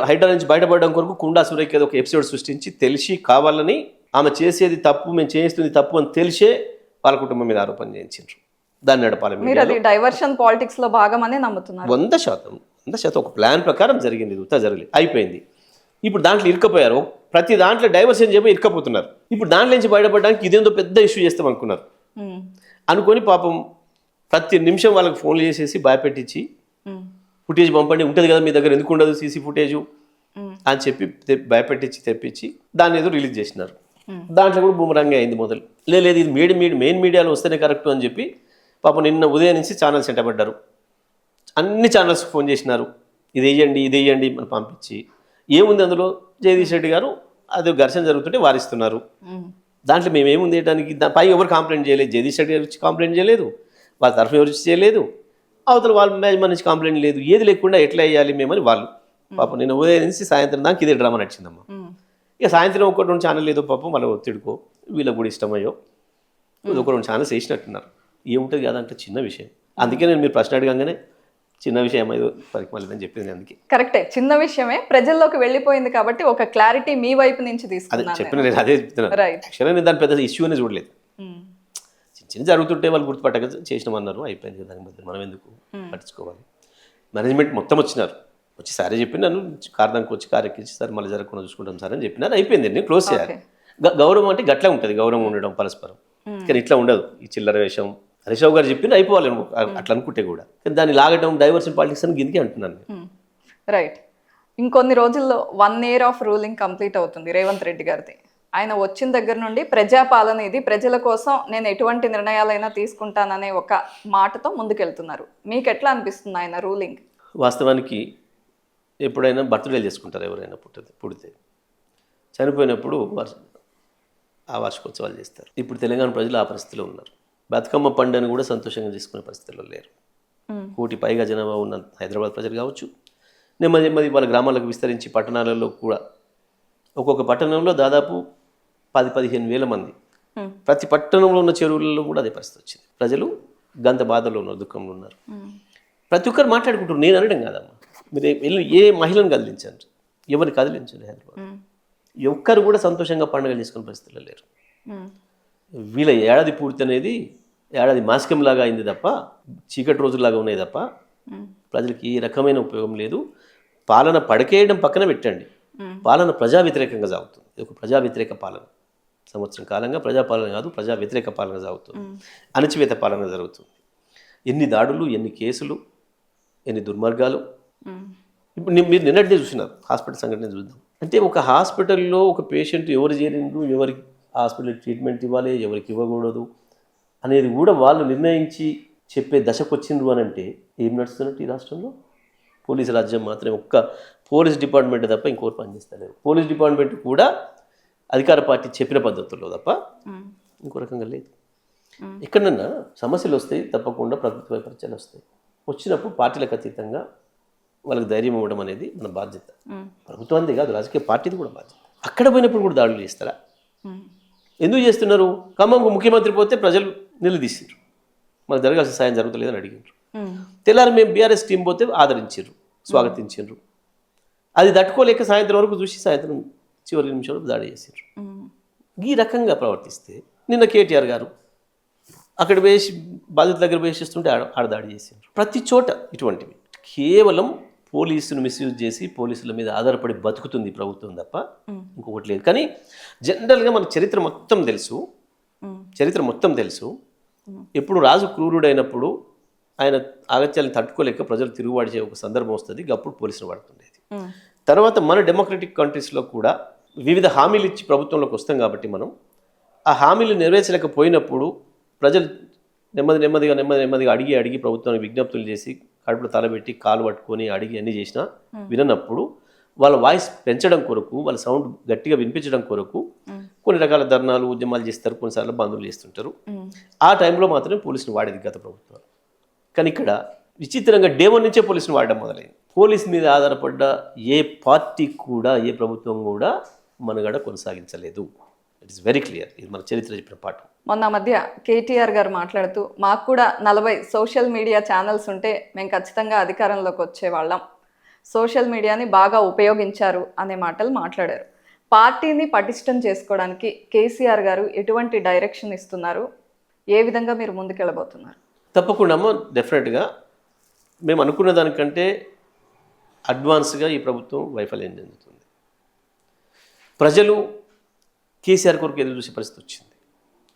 S2: హైడ్రా నుంచి బయటపడడం కొరకు కుండా సురేఖ ఏదో ఒక ఎపిసోడ్ సృష్టించి తెలిసి కావాలని ఆమె చేసేది తప్పు, మేము చేస్తుంది తప్పు అని తెలిసే వాళ్ళ కుటుంబం మీద ఆరోపణ చేయించారు. దాన్ని నడపాలి.
S1: మీరు అది డైవర్షన్ పాలిటిక్స్ లో భాగమని నమ్ముతున్నారు?
S2: 100% ఒక ప్లాన్ ప్రకారం జరిగింది, ఇది ఉత్తా జరగలేదు, అయిపోయింది. ఇప్పుడు దాంట్లో ఇరుక్కపోయారు, ప్రతి దాంట్లో డైవర్షన్ చెప్పి ఇరుక్కపోతున్నారు. ఇప్పుడు దాంట్లో నుంచి బయటపడడానికి ఇదేందో పెద్ద ఇష్యూ చేస్తాం అనుకున్నారు. అనుకొని పాపం ప్రతి నిమిషం వాళ్ళకి ఫోన్లు చేసేసి భయపెట్టించి ఫుటేజ్ పంపండి, ఉంటుంది కదా మీ దగ్గర, ఎందుకు ఉండదు సీసీ ఫుటేజు అని చెప్పి భయపెట్టించి తెప్పించి దాన్ని ఏదో రిలీజ్ చేసినారు. దాంట్లో కూడా బూమరంగా అయింది మొదలు. లేదు ఇది మెయిన్ మీడియాలో వస్తేనే కరెక్ట్ అని చెప్పి పాపం నిన్న ఉదయం నుంచి ఛానల్స్ ఎంటబడ్డారు. అన్ని ఛానల్స్కి ఫోన్ చేసినారు, ఇది వేయండి మనం పంపించి. ఏముంది అందులో, జగదీష్ రెడ్డి గారు అది ఘర్షణ జరుగుతుంటే వారిస్తున్నారు. దాంట్లో మేమేముంది వేయడానికి, పై ఎవరు కంప్లైంట్ చేయలేదు, జగదీష్ రెడ్డి గారు వచ్చి కంప్లైంట్ చేయలేదు, వాళ్ళ తరఫున ఎవరు చేయలేదు, అవతల వాళ్ళ మేనేజ్మెంట్ నుంచి కంప్లైంట్ లేదు, ఏది లేకుండా ఎట్లా వేయాలి మేమని వాళ్ళు పాపం నిన్న ఉదయం నుంచి సాయంత్రం దాకా ఇదే డ్రామా నడిచిందమ్మా. ఇక సాయంత్రం ఒకటి 2 ఛానల్ ఏదో పాపం వాళ్ళ ఒత్తిడికో వీళ్ళకి కూడా ఇష్టమయ్యో ఒక 2 ఛానల్స్ వేసినట్టున్నారు. ఏముంటుంది కాదంటే చిన్న విషయం. అందుకే నేను మీరు ప్రశ్న అడగంగానే చిన్న విషయం ఏదో పరికి మళ్ళీ చెప్పింది. అందుకే
S1: కరెక్టే, చిన్న విషయమే ప్రజల్లోకి వెళ్ళిపోయింది కాబట్టి ఒక క్లారిటీ మీ వైపు నుంచి
S2: అదే
S1: తీసుకున్నాను.
S2: చెప్పిన నేను అదే చెప్తున్నాను. యాక్చువల్గా నేను దాని పెద్ద ఇష్యూ అనేది చూడలేదు. చిన్న జరుగుతుంటే వాళ్ళు గుర్తుపట్టక చేసినామన్నారు, అయిపోయింది. దాని బదులు మనం ఎందుకు పట్టించుకోవాలి? మేనేజ్మెంట్ మొత్తం వచ్చినారు, వచ్చి సారే చెప్పి నన్ను కారణానికి వచ్చి కారు ఎక్కించి సార్ మళ్ళీ జరగకుండా చూసుకుంటాం సార్ అని చెప్పినారు. అయిపోయింది, నేను క్లోజ్ చేయాలి. గౌరవం అంటే గట్లా ఉంటుంది, గౌరవం ఉండడం పరస్పరం. కానీ ఇట్లా ఉండదు, ఈ చిల్లర వేషం. హరీష్ రావు గారు చెప్పింది అయిపోవాలి అట్లా అనుకుంటే కూడా, కానీ దాన్ని లాగడం డైవర్షన్ పాలిటిక్స్ అని గిందికే అంటున్నాను.
S1: రైట్. ఇంకొన్ని రోజుల్లో 1 year ఆఫ్ రూలింగ్ కంప్లీట్ అవుతుంది రేవంత్ రెడ్డి గారిది. ఆయన వచ్చిన దగ్గర నుండి ప్రజాపాలన ఇది, ప్రజల కోసం నేను ఎటువంటి నిర్ణయాలైనా తీసుకుంటాననే ఒక మాటతో ముందుకెళ్తున్నారు. మీకు ఎట్లా అనిపిస్తుంది ఆయన రూలింగ్?
S2: వాస్తవానికి ఎప్పుడైనా బర్త్డేలు చేసుకుంటారు, ఎవరైనా పుడితే చనిపోయినప్పుడు ఆ వార్షికోత్సవాలు చేస్తారు. ఇప్పుడు తెలంగాణ ప్రజలు ఆ పరిస్థితిలో ఉన్నారు. బతుకమ్మ పండుగను కూడా సంతోషంగా చేసుకునే పరిస్థితుల్లో లేరు. 1 కోటి పైగా జనాభా ఉన్న హైదరాబాద్ ప్రజలు కావచ్చు, నెమ్మది వాళ్ళ గ్రామాలకు విస్తరించి పట్టణాలలో కూడా ఒక్కొక్క పట్టణంలో దాదాపు 10-15 వేల మంది, ప్రతి పట్టణంలో ఉన్న చెరువులలో కూడా అదే పరిస్థితి వచ్చింది. ప్రజలు గంత బాధలో ఉన్నారు, దుఃఖంలో ఉన్నారు. ప్రతి ఒక్కరు మాట్లాడుకుంటారు. నేను అనడం కాదమ్మా, మీరు వెళ్ళి ఏ మహిళను కదిలించండి, ఎవరిని కదిలించండి, హైదరాబాద్ ఒక్కరు కూడా సంతోషంగా పండుగలు చేసుకునే పరిస్థితుల్లో లేరు. వీళ్ళ ఏడాది పూర్తి అనేది ఏడాది మాసికంలాగా అయింది తప్ప, చీకటి రోజుల్లాగా ఉన్నాయి తప్ప ప్రజలకి ఏ రకమైన ఉపయోగం లేదు. పాలన పడకేయడం పక్కన పెట్టండి, పాలన ప్రజా వ్యతిరేకంగా సాగుతుంది. ఇది ఒక ప్రజా వ్యతిరేక పాలన. సంవత్సరం కాలంగా ప్రజాపాలన కాదు, ప్రజా వ్యతిరేక పాలన సాగుతుంది, అణచివేత పాలన జరుగుతుంది. ఎన్ని దాడులు, ఎన్ని కేసులు, ఎన్ని దుర్మార్గాలు. ఇప్పుడు మీరు నిన్నటిదే చూసినారు, హాస్పిటల్ సంఘటన చూద్దాం. అంటే ఒక హాస్పిటల్లో ఒక పేషెంట్ ఎవరు చేరిండ్రు, ఎవరికి హాస్పిటల్ ట్రీట్మెంట్ ఇవ్వాలి, ఎవరికి ఇవ్వకూడదు అనేది కూడా వాళ్ళు నిర్ణయించి చెప్పే దశకు వచ్చిండ్రు అని అంటే ఏం నడుస్తున్నట్టు ఈ రాష్ట్రంలో? పోలీసు రాజ్యం మాత్రమే, ఒక్క పోలీస్ డిపార్ట్మెంట్ తప్ప ఇంకోటి పనిచేస్తలేరు. పోలీస్ డిపార్ట్మెంట్ కూడా అధికార పార్టీ చెప్పిన పద్ధతుల్లో తప్ప ఇంకో రకంగా లేదు. ఎక్కడన్నా సమస్యలు వస్తాయి, తప్పకుండా ప్రభుత్వ వైపరీత్యాలు వస్తాయి. వచ్చినప్పుడు పార్టీలకు అతీతంగా వాళ్ళకి ధైర్యం ఇవ్వడం అనేది మన బాధ్యత. ప్రభుత్వానికి కాదు, రాజకీయ పార్టీది కూడా బాధ్యత. అక్కడ పోయినప్పుడు కూడా దాడులు చేస్తారా? ఎందుకు చేస్తున్నారు? ఖమ్మంకు ముఖ్యమంత్రి పోతే ప్రజలు నిలదీసారు, మాకు జరగాల్సిన సాయం జరుగుతలేదని అడిగారు. తెల్లారి మేము బీఆర్ఎస్ టీం పోతే ఆదరించారు, స్వాగతించారు. అది తట్టుకోలేక సాయంత్రం వరకు చూసి సాయంత్రం చివరి నిమిషంలో దాడి చేశారు. ఈ రకంగా ప్రవర్తిస్తే నిన్న కేటీఆర్ గారు అక్కడ వేసి బాధితుల దగ్గర వేసిస్తుంటే ఆడ దాడి చేశారు. ప్రతి చోట ఇటువంటివి. కేవలం పోలీసును మిస్యూజ్ చేసి పోలీసుల మీద ఆధారపడి బతుకుతుంది ప్రభుత్వం తప్ప ఇంకొకటి లేదు. కానీ జనరల్గా మన చరిత్ర మొత్తం తెలుసు. ఎప్పుడు రాజు క్రూరుడైనప్పుడు ఆయన ఆగత్యాలను తట్టుకోలేక ప్రజలు తిరుగుబాటు చేసే ఒక సందర్భం వస్తుంది, అప్పుడు పోలీసులు పడుతుండేది. తర్వాత మన డెమోక్రటిక్ కంట్రీస్లో కూడా వివిధ హామీలు ఇచ్చి ప్రభుత్వంలోకి వస్తాం కాబట్టి మనం ఆ హామీలు నెరవేర్చలేకపోయినప్పుడు ప్రజలు నెమ్మదిగా అడిగి ప్రభుత్వానికి విజ్ఞప్తులు చేసి కడుపులో తలబెట్టి కాలు పట్టుకొని అడిగి అన్ని చేసినా విననప్పుడు వాళ్ళ వాయిస్ పెంచడం కొరకు వాళ్ళ సౌండ్ గట్టిగా వినిపించడం కొరకు కొన్ని రకాల ధర్నాలు ఉద్యమాలు చేస్తారు, కొన్నిసార్లు బంధువులు చేస్తుంటారు. ఆ టైంలో మాత్రమే పోలీసుని వాడేది గత ప్రభుత్వం. కానీ ఇక్కడ విచిత్రంగా డే 1 నుంచే పోలీసుని వాడడం మొదలైంది. పోలీస్ మీద ఆధారపడ్డ ఏ పార్టీ కూడా ఏ ప్రభుత్వం కూడా మనగడ కొనసాగించలేదు. It is very clear. ఇది మన చరిత్ర చెప్పిన పాఠం.
S1: మొన్న మధ్య కేటీఆర్ గారు మాట్లాడుతూ మాకు కూడా 40 సోషల్ మీడియా ఛానల్స్ ఉంటే మేము ఖచ్చితంగా అధికారంలోకి వచ్చేవాళ్ళం, సోషల్ మీడియాని బాగా ఉపయోగించారు అనే మాటలు మాట్లాడారు. పార్టీని పటిష్టం చేసుకోవడానికి కేసీఆర్ గారు ఎటువంటి డైరెక్షన్ ఇస్తున్నారు, ఏ విధంగా మీరు ముందుకెళ్ళబోతున్నారు?
S2: తప్పకుండా అమ్మ, డెఫినెట్గా మేము అనుకున్న దానికంటే అడ్వాన్స్గా ఈ ప్రభుత్వం వైఫల్యం చెందుతుంది. ప్రజలు కేసీఆర్ కొరకు ఎదురు చూసే పరిస్థితి వచ్చింది.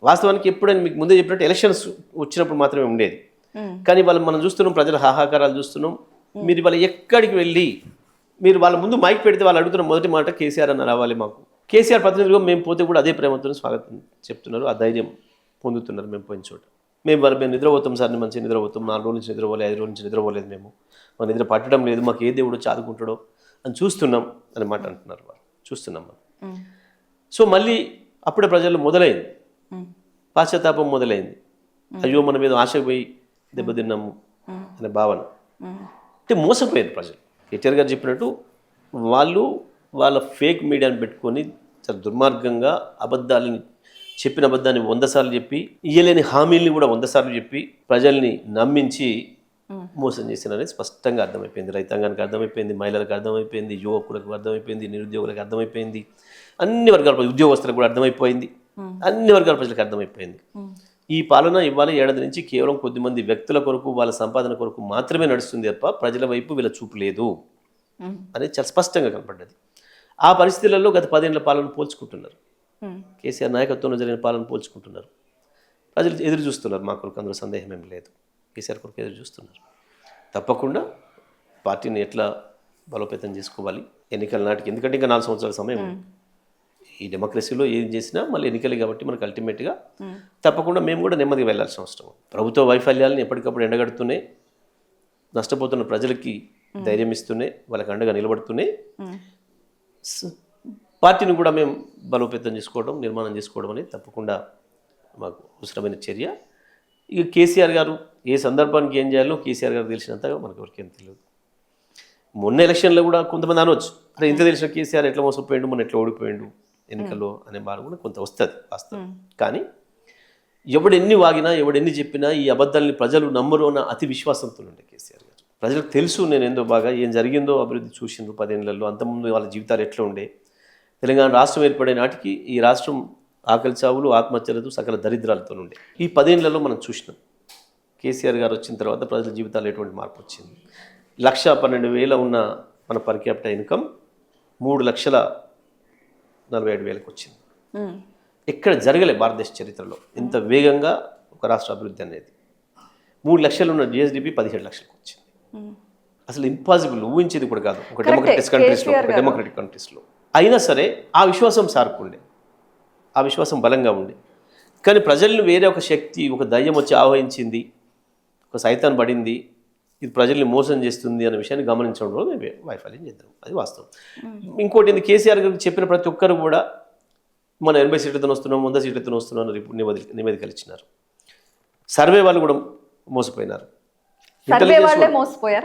S2: వాస్తవానికి ఎప్పుడైనా మీకు ముందే చెప్పినట్టు ఎలక్షన్స్ వచ్చినప్పుడు మాత్రమే ఉండేది. కానీ వాళ్ళు మనం చూస్తున్నాం, ప్రజల హాహాకారాలు చూస్తున్నాం. మీరు వాళ్ళు ఎక్కడికి వెళ్ళి మీరు వాళ్ళ ముందు మైక్ పెడితే వాళ్ళు అడుగుతున్న మొదటి మాట కేసీఆర్ అన్న రావాలి మాకు. కేసీఆర్ ప్రతినిధులుగా మేము పోతే కూడా అదే ప్రేమతో స్వాగతం చెప్తున్నారు, ఆ ధైర్యం పొందుతున్నారు. మేము పోయిన చోట మేము నిద్రపోతాం సార్, మంచిగా నిద్రపోతాం, 4 రోజుల నుంచి నిద్రపోలేదు, 5 రోజుల నుంచి నిద్రపోలేదు, మేము మా నిద్ర పట్టడం లేదు, మాకు ఏ దేవుడు చాదుకుంటాడో అని చూస్తున్నాం అనే మాట అంటున్నారు. వాళ్ళు చూస్తున్నాం మనం. సో మళ్ళీ అప్పుడే ప్రజల్లో మొదలైంది పాశ్చాత్తాపం మొదలైంది. అయ్యో మన మీద ఆశ పోయి దెబ్బతిన్నాము అనే భావన. అంటే మోసపోయారు ప్రజలు. కేటీఆర్ గారు చెప్పినట్టు వాళ్ళు వాళ్ళ ఫేక్ మీడియాని పెట్టుకొని చాలా దుర్మార్గంగా చెప్పిన అబద్ధాన్ని 100 సార్లు చెప్పి, ఇయ్యలేని హామీల్ని కూడా 100 సార్లు చెప్పి ప్రజల్ని నమ్మించి మోసం చేసిననేది స్పష్టంగా అర్థమైపోయింది. రైతాంగానికి అర్థమైపోయింది, మహిళలకు అర్థమైపోయింది, యువకులకు అర్థమైపోయింది, నిరుద్యోగులకు అర్థమైపోయింది, అన్ని వర్గాల ఉద్యోగస్తులకు కూడా అర్థమైపోయింది, అన్ని వర్గాల ప్రజలకు అర్థమైపోయింది. ఈ పాలన ఇవాళ ఏడాది నుంచి కేవలం కొద్దిమంది వ్యక్తుల కొరకు, వాళ్ళ సంపాదన కొరకు మాత్రమే నడుస్తుంది తప్ప ప్రజల వైపు వీళ్ళ చూపు లేదు అనేది చాలా స్పష్టంగా కనపడ్డది. ఆ పరిస్థితులలో గత 10 ఏళ్ల పాలన పోల్చుకుంటున్నారు, కేసీఆర్ నాయకత్వంలో జరిగిన పాలన పోల్చుకుంటున్నారు. ప్రజలు ఎదురు చూస్తున్నారు మా కొరకు, అందులో సందేహం ఏం లేదు. కేసీఆర్ కొరకు ఎదురు చూస్తున్నారు. తప్పకుండా పార్టీని ఎట్లా బలోపేతం చేసుకోవాలి ఎన్నికల నాటికి, ఎందుకంటే ఇంకా 4 సంవత్సరాల సమయం. ఈ డెమోక్రసీలో ఏం చేసినా మళ్ళీ ఎన్నికలే కాబట్టి మనకు అల్టిమేట్గా తప్పకుండా మేము కూడా నెమ్మదిగా వెళ్ళాల్సిన అవసరం. ప్రభుత్వ వైఫల్యాలను ఎప్పటికప్పుడు ఎండగడుతూనే, నష్టపోతున్న ప్రజలకి ధైర్యం ఇస్తూనే, వాళ్ళకి అండగా నిలబడుతూనే పార్టీని కూడా మేము బలోపేతం చేసుకోవడం, నిర్మాణం చేసుకోవడం అనేది తప్పకుండా మాకు అవసరమైన చర్య. ఇక కేసీఆర్ గారు ఏ సందర్భానికి ఏం చేయాలో కేసీఆర్ గారు తెలిసినంతగా మనకు ఎవరికేం తెలియదు. మొన్న ఎలక్షన్లో కూడా కొంతమంది అనవచ్చు, అరే ఇంత తెలిసిన కేసీఆర్ ఎట్లా మోసపోయాడు, మన ఎట్లా ఓడిపోయాడు ఎన్నికల్లో అనే బాధ కూడా కొంత వస్తుంది వాస్తవం. కానీ ఎవడెన్ని వాగినా, ఎవడెన్ని చెప్పినా ఈ అబద్ధాలని ప్రజలు నమ్మరు అన్న అతి విశ్వాసంతో ఉండే కేసీఆర్ గారు. ప్రజలకు తెలుసు నేను ఏందో బాగా ఏం జరిగిందో, అభివృద్ధి చూసిండ్రు 10 ఏళ్లలో. అంతకుముందు వాళ్ళ జీవితాలు ఎట్లా ఉండే, తెలంగాణ రాష్ట్రం ఏర్పడే నాటికి ఈ రాష్ట్రం ఆకలి చావులు, ఆత్మహత్యలతో, సకల దరిద్రాలతో ఉండే. ఈ 10 ఏళ్లలో మనం చూసినాం. కేసీఆర్ గారు వచ్చిన తర్వాత ప్రజల జీవితాల్లో ఎటువంటి మార్పు వచ్చింది. 1,12,000 ఉన్న మన పర్ క్యాపిటల్ ఇన్కమ్ 3,47,000 వచ్చింది. ఎక్కడ జరగలే భారతదేశ చరిత్రలో ఇంత వేగంగా ఒక రాష్ట్ర అభివృద్ధి అనేది. 3 లక్షలు ఉన్న జిఎస్డిపి 17 లక్షలకు వచ్చింది. అసలు ఇంపాసిబుల్, ఊహించేది కూడా కాదు ఒక డెమోక్రటిక్ కంట్రీస్లో. అయినా సరే ఆ విశ్వాసం సార్కుండే, ఆ విశ్వాసం బలంగా ఉండే. కానీ ప్రజల్ని వేరే ఒక శక్తి, ఒక దయ్యం వచ్చి ఆవహించింది, ఒక సైతాన్ పడింది, ఇది ప్రజల్ని మోసం చేస్తుంది అనే విషయాన్ని గమనించడంలో మేము వైఫల్యం చేద్దాం, అది వాస్తవం. ఇంకోటి ఏంది, కేసీఆర్ గారికి చెప్పిన ప్రతి ఒక్కరు కూడా మనం 80 సీట్లతో వస్తున్నాం, 100 సీట్లతో వస్తున్నాం అని నివేదికలు ఇచ్చినారు. సర్వే వాళ్ళు కూడా మోసపోయినారు,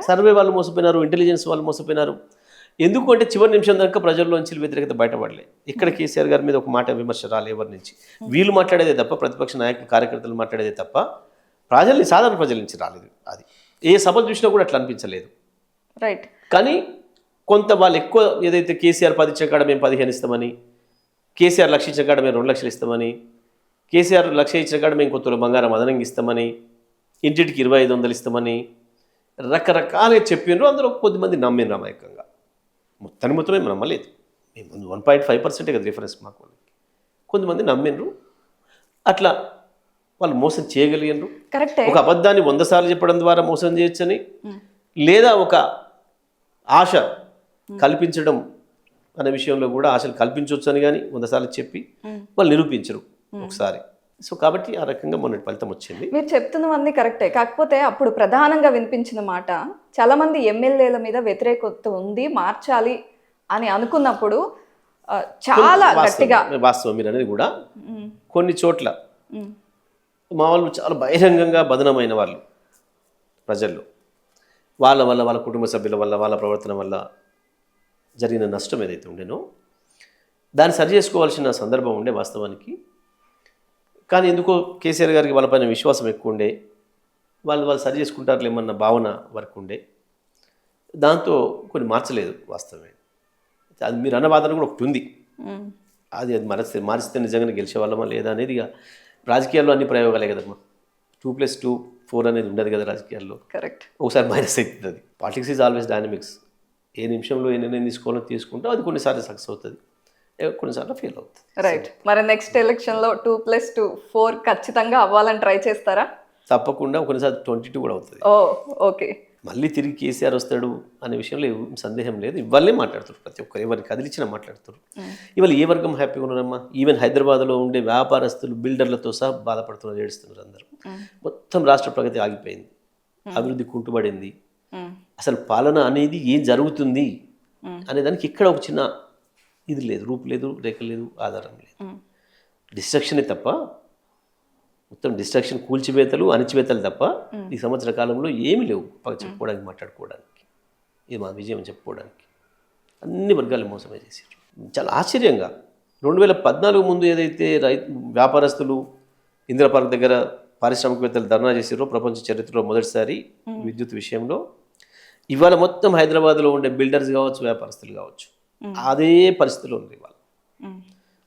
S2: సర్వే వాళ్ళు మోసపోయినారు, ఇంటెలిజెన్స్ వాళ్ళు మోసపోయినారు. ఎందుకు అంటే చివరి నిమిషం దాకా ప్రజల్లోంచి వ్యతిరేకత బయటపడలే. ఇక్కడ కేసీఆర్ గారి మీద ఒక మాట విమర్శ రాలే ఎవరి నుంచి. వీళ్ళు మాట్లాడేదే తప్ప, ప్రతిపక్ష నాయకులు కార్యకర్తలు మాట్లాడేదే తప్ప ప్రజల్ని, సాధారణ ప్రజల నుంచి రాలేదు. అది ఏ సభలు చూసినా కూడా అట్లా అనిపించలేదు.
S1: రైట్.
S2: కానీ కొంత వాళ్ళు ఎక్కువ ఏదైతే కేసీఆర్ 10 ఇచ్చిన కాడ మేము 15 ఇస్తామని, కేసీఆర్ 1,00,000 ఇచ్చిన కాడ మేము 2 లక్షలు ఇస్తామని, కేసీఆర్ 1,00,000 ఇచ్చిన కాడ మేము కొత్తలో బంగారం అదనంగా ఇస్తామని, ఇంటింటికి 2,500 ఇస్తామని రకరకాలుగా చెప్పినారు. అందులో కొద్దిమంది నమ్మినారు అమాయకంగా. మొత్తమే మనం నమ్మలేదు. మేము 1.5% కదా రిఫరెన్స్ మాకు. కొంతమంది నమ్మినరు, అట్లా వాళ్ళు మోసం చేయగలిగినారు. ఒక అబద్ధాన్ని 100 సార్లు చెప్పడం ద్వారా మోసం చేయొచ్చని, లేదా ఒక ఆశ కల్పించడం అనే విషయంలో కూడా ఆశలు కల్పించవచ్చు అని కానీ 100 సార్లు చెప్పి వాళ్ళు నిరూపించరు. ఒకసారి. సో కాబట్టి ఆ రకంగా మొన్నటి ఫలితం వచ్చింది.
S1: మీరు చెప్తున్నవన్నీ కరెక్టే. కాకపోతే అప్పుడు ప్రధానంగా వినిపించిన మాట చాలా మంది ఎమ్మెల్యేల మీద వ్యతిరేకత ఉంది, మార్చాలి అని అనుకున్నప్పుడు చాలా గట్టిగా
S2: వాస్తవం మీరు అనేది కూడా కొన్ని చోట్ల మా వాళ్ళు చాలా బహిరంగంగా బదనమైన వాళ్ళు ప్రజల్లో, వాళ్ళ వల్ల, వాళ్ళ కుటుంబ సభ్యుల వల్ల, వాళ్ళ ప్రవర్తన వల్ల జరిగిన నష్టం ఏదైతే ఉండేనో దాన్ని సరి చేసుకోవాల్సిన సందర్భం ఉండే వాస్తవానికి. కానీ ఎందుకో కేసీఆర్ గారికి వాళ్ళపైన విశ్వాసం ఎక్కువ ఉండే, వాళ్ళు సరి చేసుకుంటారులేమన్న భావన వరకు ఉండే, దాంతో కొన్ని మార్చలేదు వాస్తవమే. అది మీరు అన్న వాదన కూడా ఒకటి ఉంది. అది మారిస్తే నిజంగానే గెలిచేవాళ్ళమా లేదా అనేది ఇక రాజకీయాల్లో అన్ని ప్రయోగాలే కదమ్మా. 2+2 4 అనేది ఉండదు కదా రాజకీయాల్లో.
S1: కరెక్ట్.
S2: ఒకసారి మైనస్ అవుతుంది. అది పాలిటిక్స్ ఈజ్ ఆల్వేస్ డైనమిక్స్. ఏ నిమిషంలో ఏ నిర్ణయం తీసుకోవాలో తీసుకుంటాం, అది కొన్నిసార్లు సక్సెస్ అవుతుంది, కొన్నిసార్లు ఫెయిల్ అవుతుంది.
S1: రైట్. మరి నెక్స్ట్ ఎలక్షన్లో 2+2 4 ఖచ్చితంగా అవ్వాలని ట్రై చేస్తారా?
S2: తప్పకుండా. కొన్నిసార్లు 22 కూడా అవుతుంది.
S1: ఓకే.
S2: మళ్ళీ తిరిగి కేసీఆర్ వస్తాడు అనే విషయంలో సందేహం లేదు. ఇవాళే మాట్లాడుతారు ప్రతి ఒక్కరు, ఎవరిని కదిలిచ్చినా మాట్లాడుతారు. ఇవాళ ఏ వర్గం హ్యాపీగా ఉన్నారమ్మా? ఈవెన్ హైదరాబాద్లో ఉండే వ్యాపారస్తులు, బిల్డర్లతో సహా బాధపడుతున్నారు, ఏడుస్తున్నారు అందరూ. మొత్తం రాష్ట్ర ప్రగతి ఆగిపోయింది, అభివృద్ధి కుంటుపడింది. అసలు పాలన అనేది ఏం జరుగుతుంది అనేదానికి ఇక్కడ ఒక చిన్న ఇది లేదు, రూపు లేదు, రేఖ లేదు, ఆధారం లేదు. డిస్ట్రక్షనే తప్ప, మొత్తం డిస్ట్రక్షన్, కూల్చివేతలు, అణిచివేతలు తప్ప ఈ సంవత్సర కాలంలో ఏమీ లేవు చెప్పుకోవడానికి, మాట్లాడుకోవడానికి, ఇది మా విజయం చెప్పుకోవడానికి. అన్ని వర్గాలు మోసమే చేశారు. చాలా ఆశ్చర్యంగా 2014 ముందు ఏదైతే వ్యాపారస్తులు ఇందిరా పార్క్ దగ్గర పారిశ్రామికవేత్తలు ధర్నా చేశారో ప్రపంచ చరిత్రలో మొదటిసారి విద్యుత్ విషయంలో, ఇవాళ మొత్తం హైదరాబాద్లో ఉండే బిల్డర్స్ కావచ్చు, వ్యాపారస్తులు కావచ్చు, అదే పరిస్థితిలో ఉంది. ఇవాళ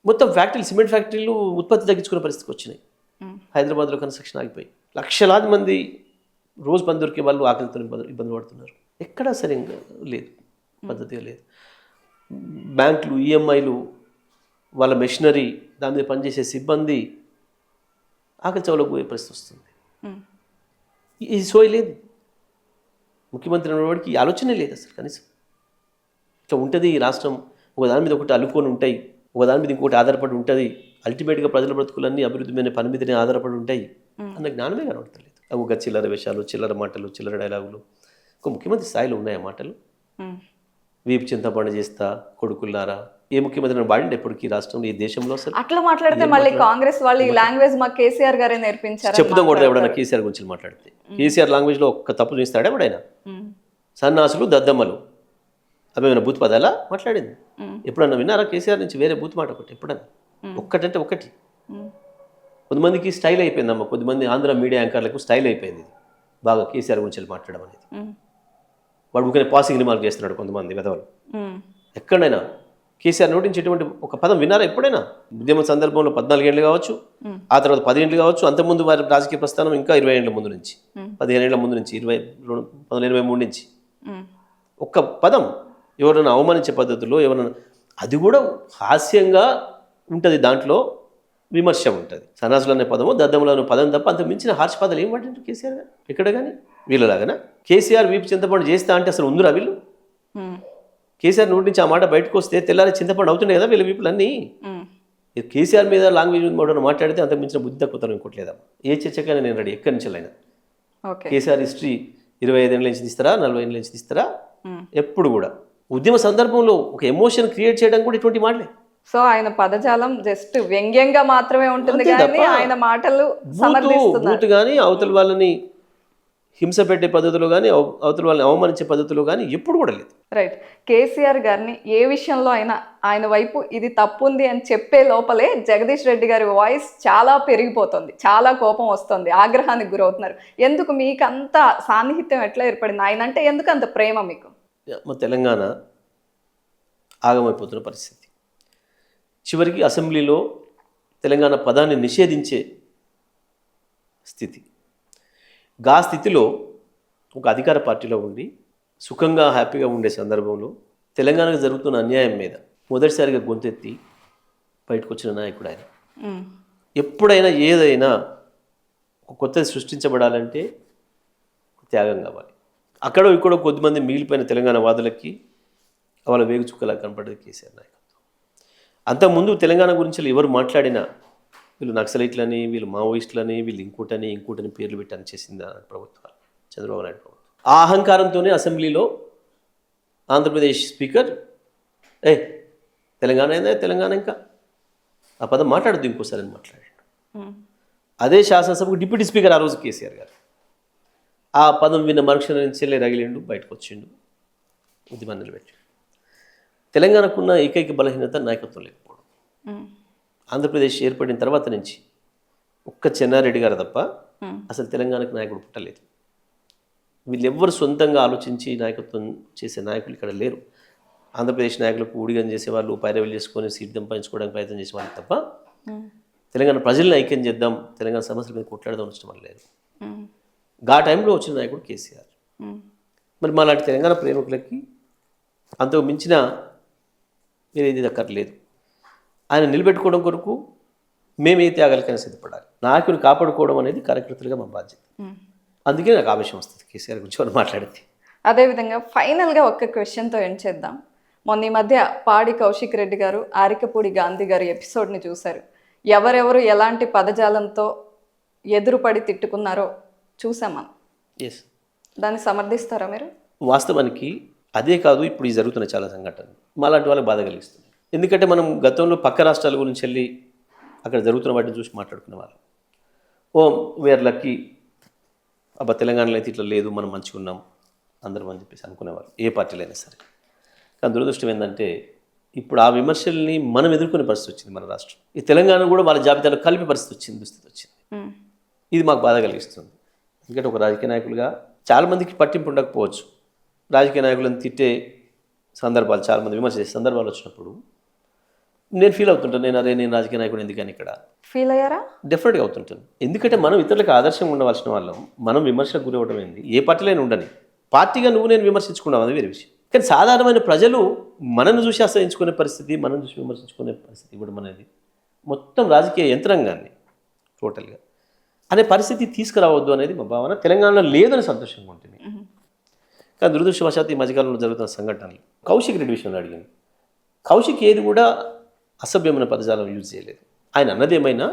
S2: మొత్తం ఫ్యాక్టరీలు, సిమెంట్ ఫ్యాక్టరీలు ఉత్పత్తి తగ్గించుకునే పరిస్థితికి వచ్చినాయి. హైదరాబాద్లో కన్స్ట్రక్షన్ ఆగిపోయి లక్షలాది మంది రోజు పని దొరికే వాళ్ళు ఆకలితో ఇబ్బంది పడుతున్నారు. ఎక్కడా సరిగ్గా లేదు, పద్ధతిగా లేదు. బ్యాంకులు, ఈఎంఐలు, వాళ్ళ మెషినరీ, దాని మీద పనిచేసే సిబ్బంది ఆకలి చౌలకు పోయే పరిస్థితి వస్తుంది. ఈ సోయి లేదు. ముఖ్యమంత్రి అనేవాడికి ఈ ఆలోచనే లేదు అసలు కనీసం. ఇట్లా ఉంటుంది ఈ రాష్ట్రం, ఒకదాని మీద ఒకటి అల్లుకొని ఉంటాయి, ఒకదాని మీద ఇంకోటి ఆధారపడి ఉంటుంది, అల్టిమేట్గా ప్రజల బ్రతుకులన్నీ అభివృద్ధి మీద పని మీదనే ఆధారపడి ఉంటాయి అన్న జ్ఞానమే కనబడతలేదు. ఒక చిల్లర వేషాలు, చిల్లర మాటలు, చిల్లర డైలాగులు ఒక ముఖ్యమంత్రి స్థాయిలో ఉన్నాయి ఆ మాటలు. వీపు చింతపండు చేస్తా కొడుకుల్లారా, ఏ ముఖ్యమంత్రి వాడిండి ఎప్పటికీ రాష్ట్రంలో, ఈ దేశంలో అసలు
S1: అట్లా మాట్లాడితే మళ్ళీ కాంగ్రెస్ వాళ్ళు ఈ లాంగ్వేజ్ మాకు కేసీఆర్ గారే నేర్పించారు
S2: చెప్తాం కూడా. ఎవడైనా కేసీఆర్ గురించి మాట్లాడితే కేసీఆర్ లాంగ్వేజ్లో ఒక్క తప్పు చూస్తాడు ఎవడైనా? సన్నాసులు, దద్దమ్మలు, అవి ఏమైనా బూత్ పదాలా మాట్లాడింది? ఎప్పుడన్నా విన్నారా కేసీఆర్ నుంచి వేరే బూత్ మాట ఒకటి? ఎప్పుడన్నా ఒక్కటంటే ఒకటి. కొద్దిమందికి స్టైల్ అయిపోయిందమ్మా, కొద్దిమంది ఆంధ్ర మీడియా యాంకర్లకు స్టైల్ అయిపోయింది బాగా కేసీఆర్ గురించి మాట్లాడడం అనేది. వాడు ఊరికే పాసింగ్ రిమార్క్ చేస్తున్నాడు కొంతమంది వెధవలు. ఎక్కడైనా కేసీఆర్ నోటించేటువంటి ఒక పదం విన్నారా ఎప్పుడైనా? ఉద్యమ సందర్భంలో 14 ఏళ్ళు కావచ్చు, ఆ తర్వాత 10 ఏళ్ళు కావచ్చు, అంతకుముందు వారి రాజకీయ ప్రస్థానం ఇంకా 20 ఏళ్ళ ముందు నుంచి, 15 ఏళ్ళ ముందు నుంచి, 1923 నుంచి ఒక్క పదం ఎవరైనా అవమానించే పద్ధతిలో ఎవరైనా, అది కూడా హాస్యంగా ఉంటుంది, దాంట్లో విమర్శ ఉంటుంది. సన్నాసులు అనే పదము, దద్దములు అనే పదం తప్ప అంత మించిన హార్ష పదాలు ఏం పట్టింటారు కేసీఆర్ గారు ఎక్కడ కానీ? వీళ్ళలాగానా? కేసీఆర్ వీపు చింతపండు చేస్తా అంటే అసలు ఉందిరా వీళ్ళు? కేసీఆర్ నోటి నుంచి ఆ మాట బయటకు వస్తే తెల్లారి చింతపండు అవుతుండే కదా వీళ్ళ వీపులన్నీ. కేసీఆర్ మీద లాంగ్వేజ్ మోడల్ మాట్లాడితే అంత మించిన బుద్ధి తక్కువ ఇంకోట్లేదా? ఏ చర్చకైనా నేను రెడీ, ఎక్కడి నుంచి అయినా. కేసీఆర్ హిస్టరీ 25 ఏళ్ళ నుంచి తీస్తారా, 40 ఏళ్ళ నుంచి తీస్తారా? ఎప్పుడు కూడా ఉద్యమ సందర్భంలో ఒక ఎమోషన్ క్రియేట్ చేయడం కూడా ఇటువంటి మాటలే.
S1: సో ఆయన పదజాలం జస్ట్ వ్యంగ్యంగా మాత్రమే ఉంటుంది కానీ ఆయన మాటలు
S2: బూత్ కానీ అవతల వాళ్ళని హింస పెట్టే పద్ధతిలో కానీ, అవతల వాళ్ళని అవమానించే పద్ధతిలో కానీ ఎప్పుడు కూడా లేదు.
S1: రైట్. కేసీఆర్ గారిని ఏ విషయంలో అయినా ఆయన వైపు ఇది తప్పుంది అని చెప్పే లోపలే జగదీష్ రెడ్డి గారి వాయిస్ చాలా పెరిగిపోతుంది, చాలా కోపం వస్తుంది, ఆగ్రహానికి గురవుతున్నారు. ఎందుకు మీకు అంత సాన్నిహిత్యం ఎట్లా ఏర్పడింది? ఆయన అంటే ఎందుకు అంత ప్రేమ మీకు?
S2: మా తెలంగాణ ఆగమైపోతున్న పరిస్థితి. చివరికి అసెంబ్లీలో తెలంగాణ పదాన్ని నిషేధించే స్థితి. గా స్థితిలో ఒక అధికార పార్టీలో ఉండి సుఖంగా హ్యాపీగా ఉండే సందర్భంలో తెలంగాణకు జరుగుతున్న అన్యాయం మీద మొదటిసారిగా గొంతెత్తి బయటకు వచ్చిన నాయకుడు ఆయన. ఎప్పుడైనా ఏదైనా ఒక కొత్తది సృష్టించబడాలంటే త్యాగం కావాలి. అక్కడో ఇక్కడో కొద్దిమంది మిగిలిపోయిన తెలంగాణ వాదులకి వాళ్ళ వేగు చుక్కలా కనపడేది కేసీఆర్ నాయకత్వం. అంతకుముందు తెలంగాణ గురించి ఎవరు మాట్లాడినా వీళ్ళు నక్సలైట్లని, వీళ్ళు మావోయిస్టులని, వీళ్ళు ఇంకోటని పేర్లు పెట్టి చేసింది ప్రభుత్వాలు, చంద్రబాబు నాయుడు ప్రభుత్వం. ఆ అహంకారంతోనే అసెంబ్లీలో ఆంధ్రప్రదేశ్ స్పీకర్ తెలంగాణ ఏందా, తెలంగాణ ఇంకా ఆ పదం మాట్లాడద్దు ఇంకోసారి అని మాట్లాడాడు. అదే శాసనసభకు డిప్యూటీ స్పీకర్ ఆ రోజు కేసీఆర్ గారు ఆ పదం విన్న మరుక్షణం నుంచి రగిలిండు, బయటకు వచ్చిండు, ఉద్యమాన్ని నిలబెట్టాడు. తెలంగాణకున్న ఏకైక బలహీనత నాయకత్వం లేకపోవడం. ఆంధ్రప్రదేశ్ ఏర్పడిన తర్వాత నుంచి ఒక్క చెన్నారెడ్డి గారు తప్ప అసలు తెలంగాణకు నాయకుడు పుట్టలేదు. వీళ్ళెవ్వరు సొంతంగా ఆలోచించి నాయకత్వం చేసే నాయకులు ఇక్కడ లేరు. ఆంధ్రప్రదేశ్ నాయకులకు ఊడిగం చేసేవాళ్ళు, పైరవీలు చేసుకొని సీట్ దంపాయించుకోవడానికి ప్రయత్నం చేసేవాళ్ళు తప్ప తెలంగాణ ప్రజల్ని ఐక్యం చేద్దాం, తెలంగాణ సమస్యల మీద కొట్లాడదాం వచ్చిన వాళ్ళు లేరు. ఆ టైంలో వచ్చిన నాయకుడు కేసీఆర్. మరి మా లాంటి తెలంగాణ ప్రేమికులకి అంతకు మించిన ఏది దక్కర్లేదు. ఆయన నిలబెట్టుకోవడం కొరకు మేము ఏ త్యాగాలకైనా సిద్ధపడాలి. నాయకుని కాపాడుకోవడం అనేది కార్యకర్తలుగా మా బాధ్యత. అందుకే నాకు ఆవేశం వస్తుంది కేసీఆర్ గురించి వాళ్ళు మాట్లాడితే.
S1: అదేవిధంగా ఫైనల్గా ఒక్క క్వశ్చన్తో ఎండ్ చేద్దాం. మొన్న ఈ మధ్య పాడి కౌశిక్ రెడ్డి గారు, ఆరికపూడి గాంధీ గారు ఎపిసోడ్ని చూశారు. ఎవరెవరు ఎలాంటి పదజాలంతో ఎదురుపడి తిట్టుకున్నారో చూసాం మనం.
S2: ఎస్,
S1: దాన్ని సమర్థిస్తారా మీరు?
S2: వాస్తవానికి అదే కాదు, ఇప్పుడు ఈ జరుగుతున్న చాలా సంఘటనలు మాలాంటి వాళ్ళకి బాధ కలిగిస్తుంది. ఎందుకంటే మనం గతంలో పక్క రాష్ట్రాల గురించి వెళ్ళి అక్కడ జరుగుతున్న వాటిని చూసి మాట్లాడుకునే వాళ్ళం. వీఆర్ లక్కీ, అబ్బా తెలంగాణలో అయితే ఇట్లా లేదు, మనం మంచిగా ఉన్నాం అందరం అని చెప్పేసి అనుకునేవాళ్ళు, ఏ పార్టీలో అయినా సరే. కానీ దురదృష్టం ఏంటంటే ఇప్పుడు ఆ విమర్శల్ని మనం ఎదుర్కొనే పరిస్థితి వచ్చింది మన రాష్ట్రం. ఈ తెలంగాణ కూడా వాళ్ళ జాబితాలో కలిపి దుస్థితి వచ్చింది. ఇది మాకు బాధ కలిగిస్తుంది. ఎందుకంటే ఒక రాజకీయ నాయకులుగా చాలామందికి పట్టింపు ఉండకపోవచ్చు. రాజకీయ నాయకులను తిట్టే సందర్భాలు, చాలామంది విమర్శ చేసే సందర్భాలు వచ్చినప్పుడు నేను ఫీల్ అవుతుంటాను, నేను రాజకీయ నాయకుడు ఎందుకని ఇక్కడ
S1: ఫీల్ అయ్యారా?
S2: డెఫినెట్గా అవుతుంటాను. ఎందుకంటే మనం ఇతరులకు ఆదర్శంగా ఉండవలసిన వాళ్ళం. మనం విమర్శకు గురవడం ఏంది, ఏ పార్టీలో ఉండని. పార్టీగా నువ్వు నేను విమర్శించుకున్నావు, అది వేరే విషయం. కానీ సాధారణమైన ప్రజలు మనల్ని చూసి ఆశ్రయించుకునే పరిస్థితి, మనం చూసి విమర్శించుకునే పరిస్థితి ఇవ్వడం అనేది మొత్తం రాజకీయ యంత్రాంగాన్ని టోటల్గా అనే పరిస్థితి తీసుకురావద్దు అనేది మా భావన. తెలంగాణలో లేదని సంతోషంగా ఉంటుంది. కానీ దురదృష్టవశాత్తు ఈ మధ్యకాలంలో జరుగుతున్న సంఘటనలు, కౌశిక్ రెడ్డి విషయంలో అడిగింది, కౌశిక్ ఏది కూడా అసభ్యమైన పదజాలం యూజ్ చేయలేదు. ఆయన అన్నది ఏమైనా,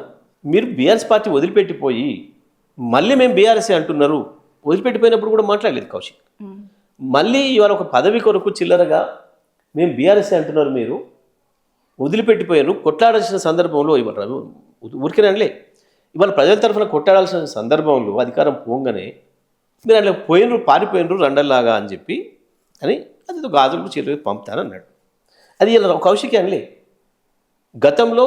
S2: మీరు బీఆర్ఎస్ పార్టీ వదిలిపెట్టిపోయి మళ్ళీ మేము బీఆర్ఎస్ఏ అంటున్నారు, వదిలిపెట్టిపోయినప్పుడు కూడా మాట్లాడలేదు కౌశిక్. మళ్ళీ ఇవాళ ఒక పదవి కొరకు చిల్లరగా మేము బీఆర్ఎస్ఏ అంటున్నారు, మీరు వదిలిపెట్టిపోయారు, కొట్లాడాల్సిన సందర్భంలో ఇవాళ ఊరికేనండి ఇవాళ ప్రజల తరఫున కొట్టాడాల్సిన సందర్భంలో అధికారం పోగానే మీరు అట్లా పారిపోయినరు రండల్లాగా అని చెప్పి అని అది గాజులకు చీరలు పంపుతానన్నాడు. అది ఇలా కౌశికే అనలే. గతంలో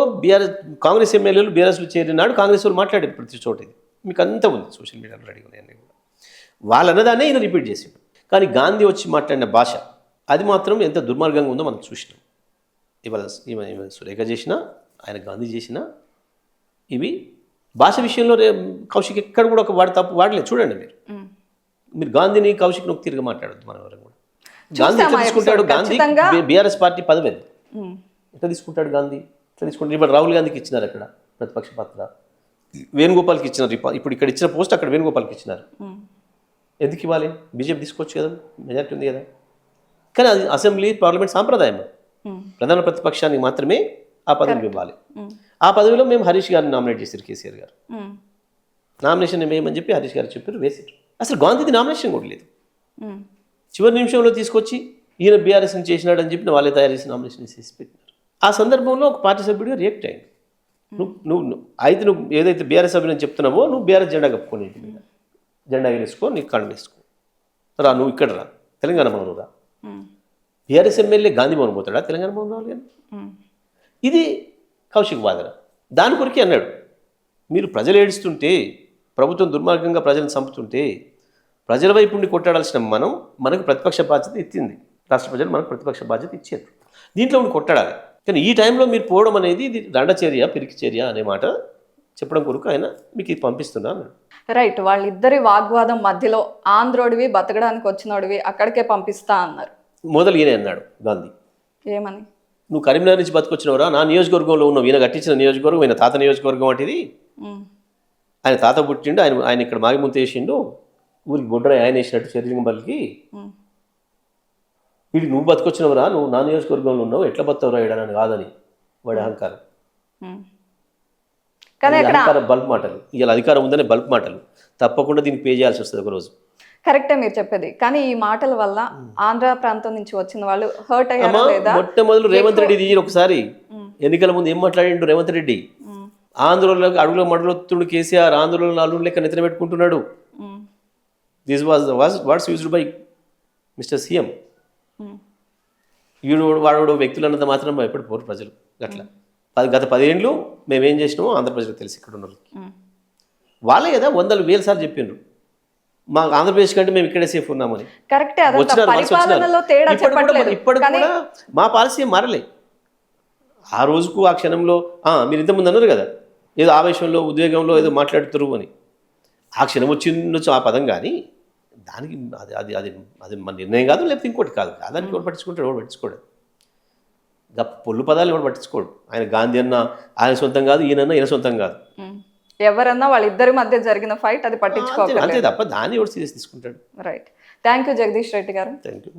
S2: కాంగ్రెస్ ఎమ్మెల్యేలు బీఆర్ఎస్లో చేరినాడు, కాంగ్రెస్ వాళ్ళు మాట్లాడారు ప్రతి చోట. ఇది మీకు అంతా ఉంది, సోషల్ మీడియాలో రెడీ ఉన్నాయన్నీ కూడా. వాళ్ళు అన్నదాన్నే ఈయన రిపీట్ చేసాడు. కానీ గాంధీ వచ్చి మాట్లాడిన భాష అది మాత్రం ఎంత దుర్మార్గంగా ఉందో మనం చూసినాం. ఇవాళ సురేఖ చేసినా, ఆయన గాంధీ చేసినా, ఇవి భాష విషయంలో కౌశిక్ ఎక్కడ కూడా ఒక తప్పు వాడలేదు. చూడండి మీరు గాంధీని కౌశిక్ నొక్కి తిరిగి మాట్లాడద్దు. మనం ఎవరు కూడా గాంధీ ఎట్లా తీసుకుంటాడు, గాంధీ బీఆర్ఎస్ పార్టీ పదవి అది ఎట్లా తీసుకుంటాడు, గాంధీ ఎట్లా తీసుకుంటాడు. ఇప్పుడు రాహుల్ గాంధీకి ఇచ్చినారు అక్కడ ప్రతిపక్ష పాత్ర, వేణుగోపాల్కి ఇచ్చినారు. ఇప్పుడు ఇక్కడ ఇచ్చిన పోస్ట్ అక్కడ వేణుగోపాల్కి ఇచ్చినారు. ఎందుకు ఇవ్వాలి? బీజేపీ తీసుకోవచ్చు కదా, మెజారిటీ ఉంది కదా. కానీ అది అసెంబ్లీ పార్లమెంట్ సాంప్రదాయం. ప్రధాన ప్రతిపక్షానికి మాత్రమే ఆ పదవి ఇవ్వాలి. ఆ పదవిలో మేము హరీష్ గారిని నామినేట్ చేశారు కేసీఆర్ గారు. నామినేషన్ వేయమని చెప్పి హరీష్ గారు చెప్పారు, వేసారు. అసలు గాంధీది నామినేషన్ కూడా లేదు. చివరి నిమిషంలో తీసుకొచ్చి ఈయన బీఆర్ఎస్ని చేసినాడు అని చెప్పి వాళ్ళే తయారు చేసి నామినేషన్ చేసి పెట్టినారు. ఆ సందర్భంలో ఒక పార్టీ సభ్యుడిగా రియాక్ట్ అయ్యింది. నువ్వు ఏదైతే బీఆర్ఎస్ సభ్యుని చెప్తున్నావో నువ్వు బీఆర్ఎస్ జెండా కప్పుకొని ఇంటి మీద జెండా వేసుకో, నీకు కళ్ళు వేసుకో రా, నువ్వు ఇక్కడ రా, తెలంగాణ భవన్ రా. బీఆర్ఎస్ ఎమ్మెల్యే గాంధీ భవన్ పోతాడా, తెలంగాణ భవన్ రావాలి కానీ. ఇది కౌశిక్ వాదన. దాని కొరికే అన్నాడు, మీరు ప్రజలు ఏడుస్తుంటే, ప్రభుత్వం దుర్మార్గంగా ప్రజలను చంపుతుంటే ప్రజల వైపు ఉండి కొట్టాడాల్సిన మనకు ప్రతిపక్ష బాధ్యత ఇచ్చింది. రాష్ట్ర ప్రజలు మనకు ప్రతిపక్ష బాధ్యత ఇచ్చారు, దీంట్లో ఉండి కొట్టాడాలి. కానీ ఈ టైంలో మీరు పోవడం అనేది ఇది దండచర్య, పిరికి చర్య అనే మాట చెప్పడం కొరకు ఆయన మీకు ఇది పంపిస్తున్నా అన్నాడు.
S1: రైట్. వాళ్ళిద్దరి వాగ్వాదం మధ్యలో ఆంధ్రోడివి బతకడానికి వచ్చినోడివి అక్కడికే పంపిస్తా అన్నారు.
S2: మొదలు ఈయన అన్నాడు గాంధీ,
S1: ఏమని?
S2: నువ్వు కరీంనగర్ నుంచి బతుకొచ్చినవరా, నా నియోజకవర్గంలో ఉన్నావు, ఈయన కట్టించిన నియోజకవర్గం, ఈయన తాత నియోజకవర్గం అంటే ఆయన తాత పుట్టిండు, ఆయన ఇక్కడ మాగిముంత వేసిండు, ఊరికి బొడ్డరాయి ఆయన వేసినట్టు చర్యలింగంపల్లికి. వీడికి నువ్వు బతుకొచ్చినవరా, నువ్వు నా నియోజకవర్గంలో ఉన్నావు, ఎట్లా బతుకుతావురా ఇడనని కాదని వాడి అహంకారం.
S1: కానీ అక్కడ
S2: అధికార బల్బ్ మాటలు, ఇలా అధికారం ఉందనే బల్బ్ మాటలు. తప్పకుండా దీనికి పే చేయాల్సి వస్తుంది ఒకరోజు.
S1: కరెక్టే మీరు చెప్పేది, కానీ ఈ మాటల వల్ల ఆంధ్ర ప్రాంతం నుంచి వచ్చిన వాళ్ళు హర్ట్ అయ్యారా లేదా?
S2: మొట్టమొదలు రేవంత్ రెడ్డి తీయరు ఒకసారి. ఎన్నికల ముందు ఏం మాట్లాడిండు రేవంత్ రెడ్డి? ఆంధ్రలో అడుగులో మడులొత్తుడు కేసీఆర్, ఆంధ్రలో అల్లుడు లెక్క నెత్తిన పెట్టుకుంటున్నాడు. This what's used by mister CM. వాడు వ్యక్తులు అన్నంత మాత్రం భయపడిపోరు ప్రజలు. అట్లా గత 10 ఏళ్ళు మేమేం చేసినామో ఆంధ్ర ప్రజలకు తెలిసి ఇక్కడ ఉన్న వాళ్ళే కదా వందలు వేల సార్లు చెప్పిండ్రు మా ఆంధ్రప్రదేశ్ కంటే మేము ఇక్కడే సేఫ్ ఉన్నామని.
S1: కరెక్టే, అదంతా పరిపాలనలో తేడా చెప్పట్లేదు.
S2: ఇప్పుడు కూడా మా పాలసీ మారలే. ఆ రోజుకు ఆ క్షణంలో మీరు ఇంతకుముందు అన్నారు కదా ఏదో ఆవేశంలో ఉద్వేగంలో ఏదో మాట్లాడుతారు అని. ఆ క్షణం వచ్చిండొచ్చు ఆ పదం, కానీ దానికి అది అది అది అది మన నిర్ణయం కాదు, లేకపోతే ఇంకోటి కాదు. దానికి ఎవరు పట్టించుకుంటాడు? ఎవరు పట్టించుకోడు. పొల్లు పదాలు ఎవరు పట్టించుకోడు. ఆయన గాంధీ అన్న ఆయన సొంతం కాదు, ఈయనన్నా ఈయన సొంతం కాదు.
S1: ఎవరన్నా వాళ్ళిద్దరి మధ్య జరిగిన ఫైట్ అది పట్టించుకోవాలి
S2: అంతే తప్ప దాన్ని ఎవరు సీరియస్ తీసుకుంటాడు.
S1: Right. Thank you Jagadish Reddy garu.
S2: Thank you.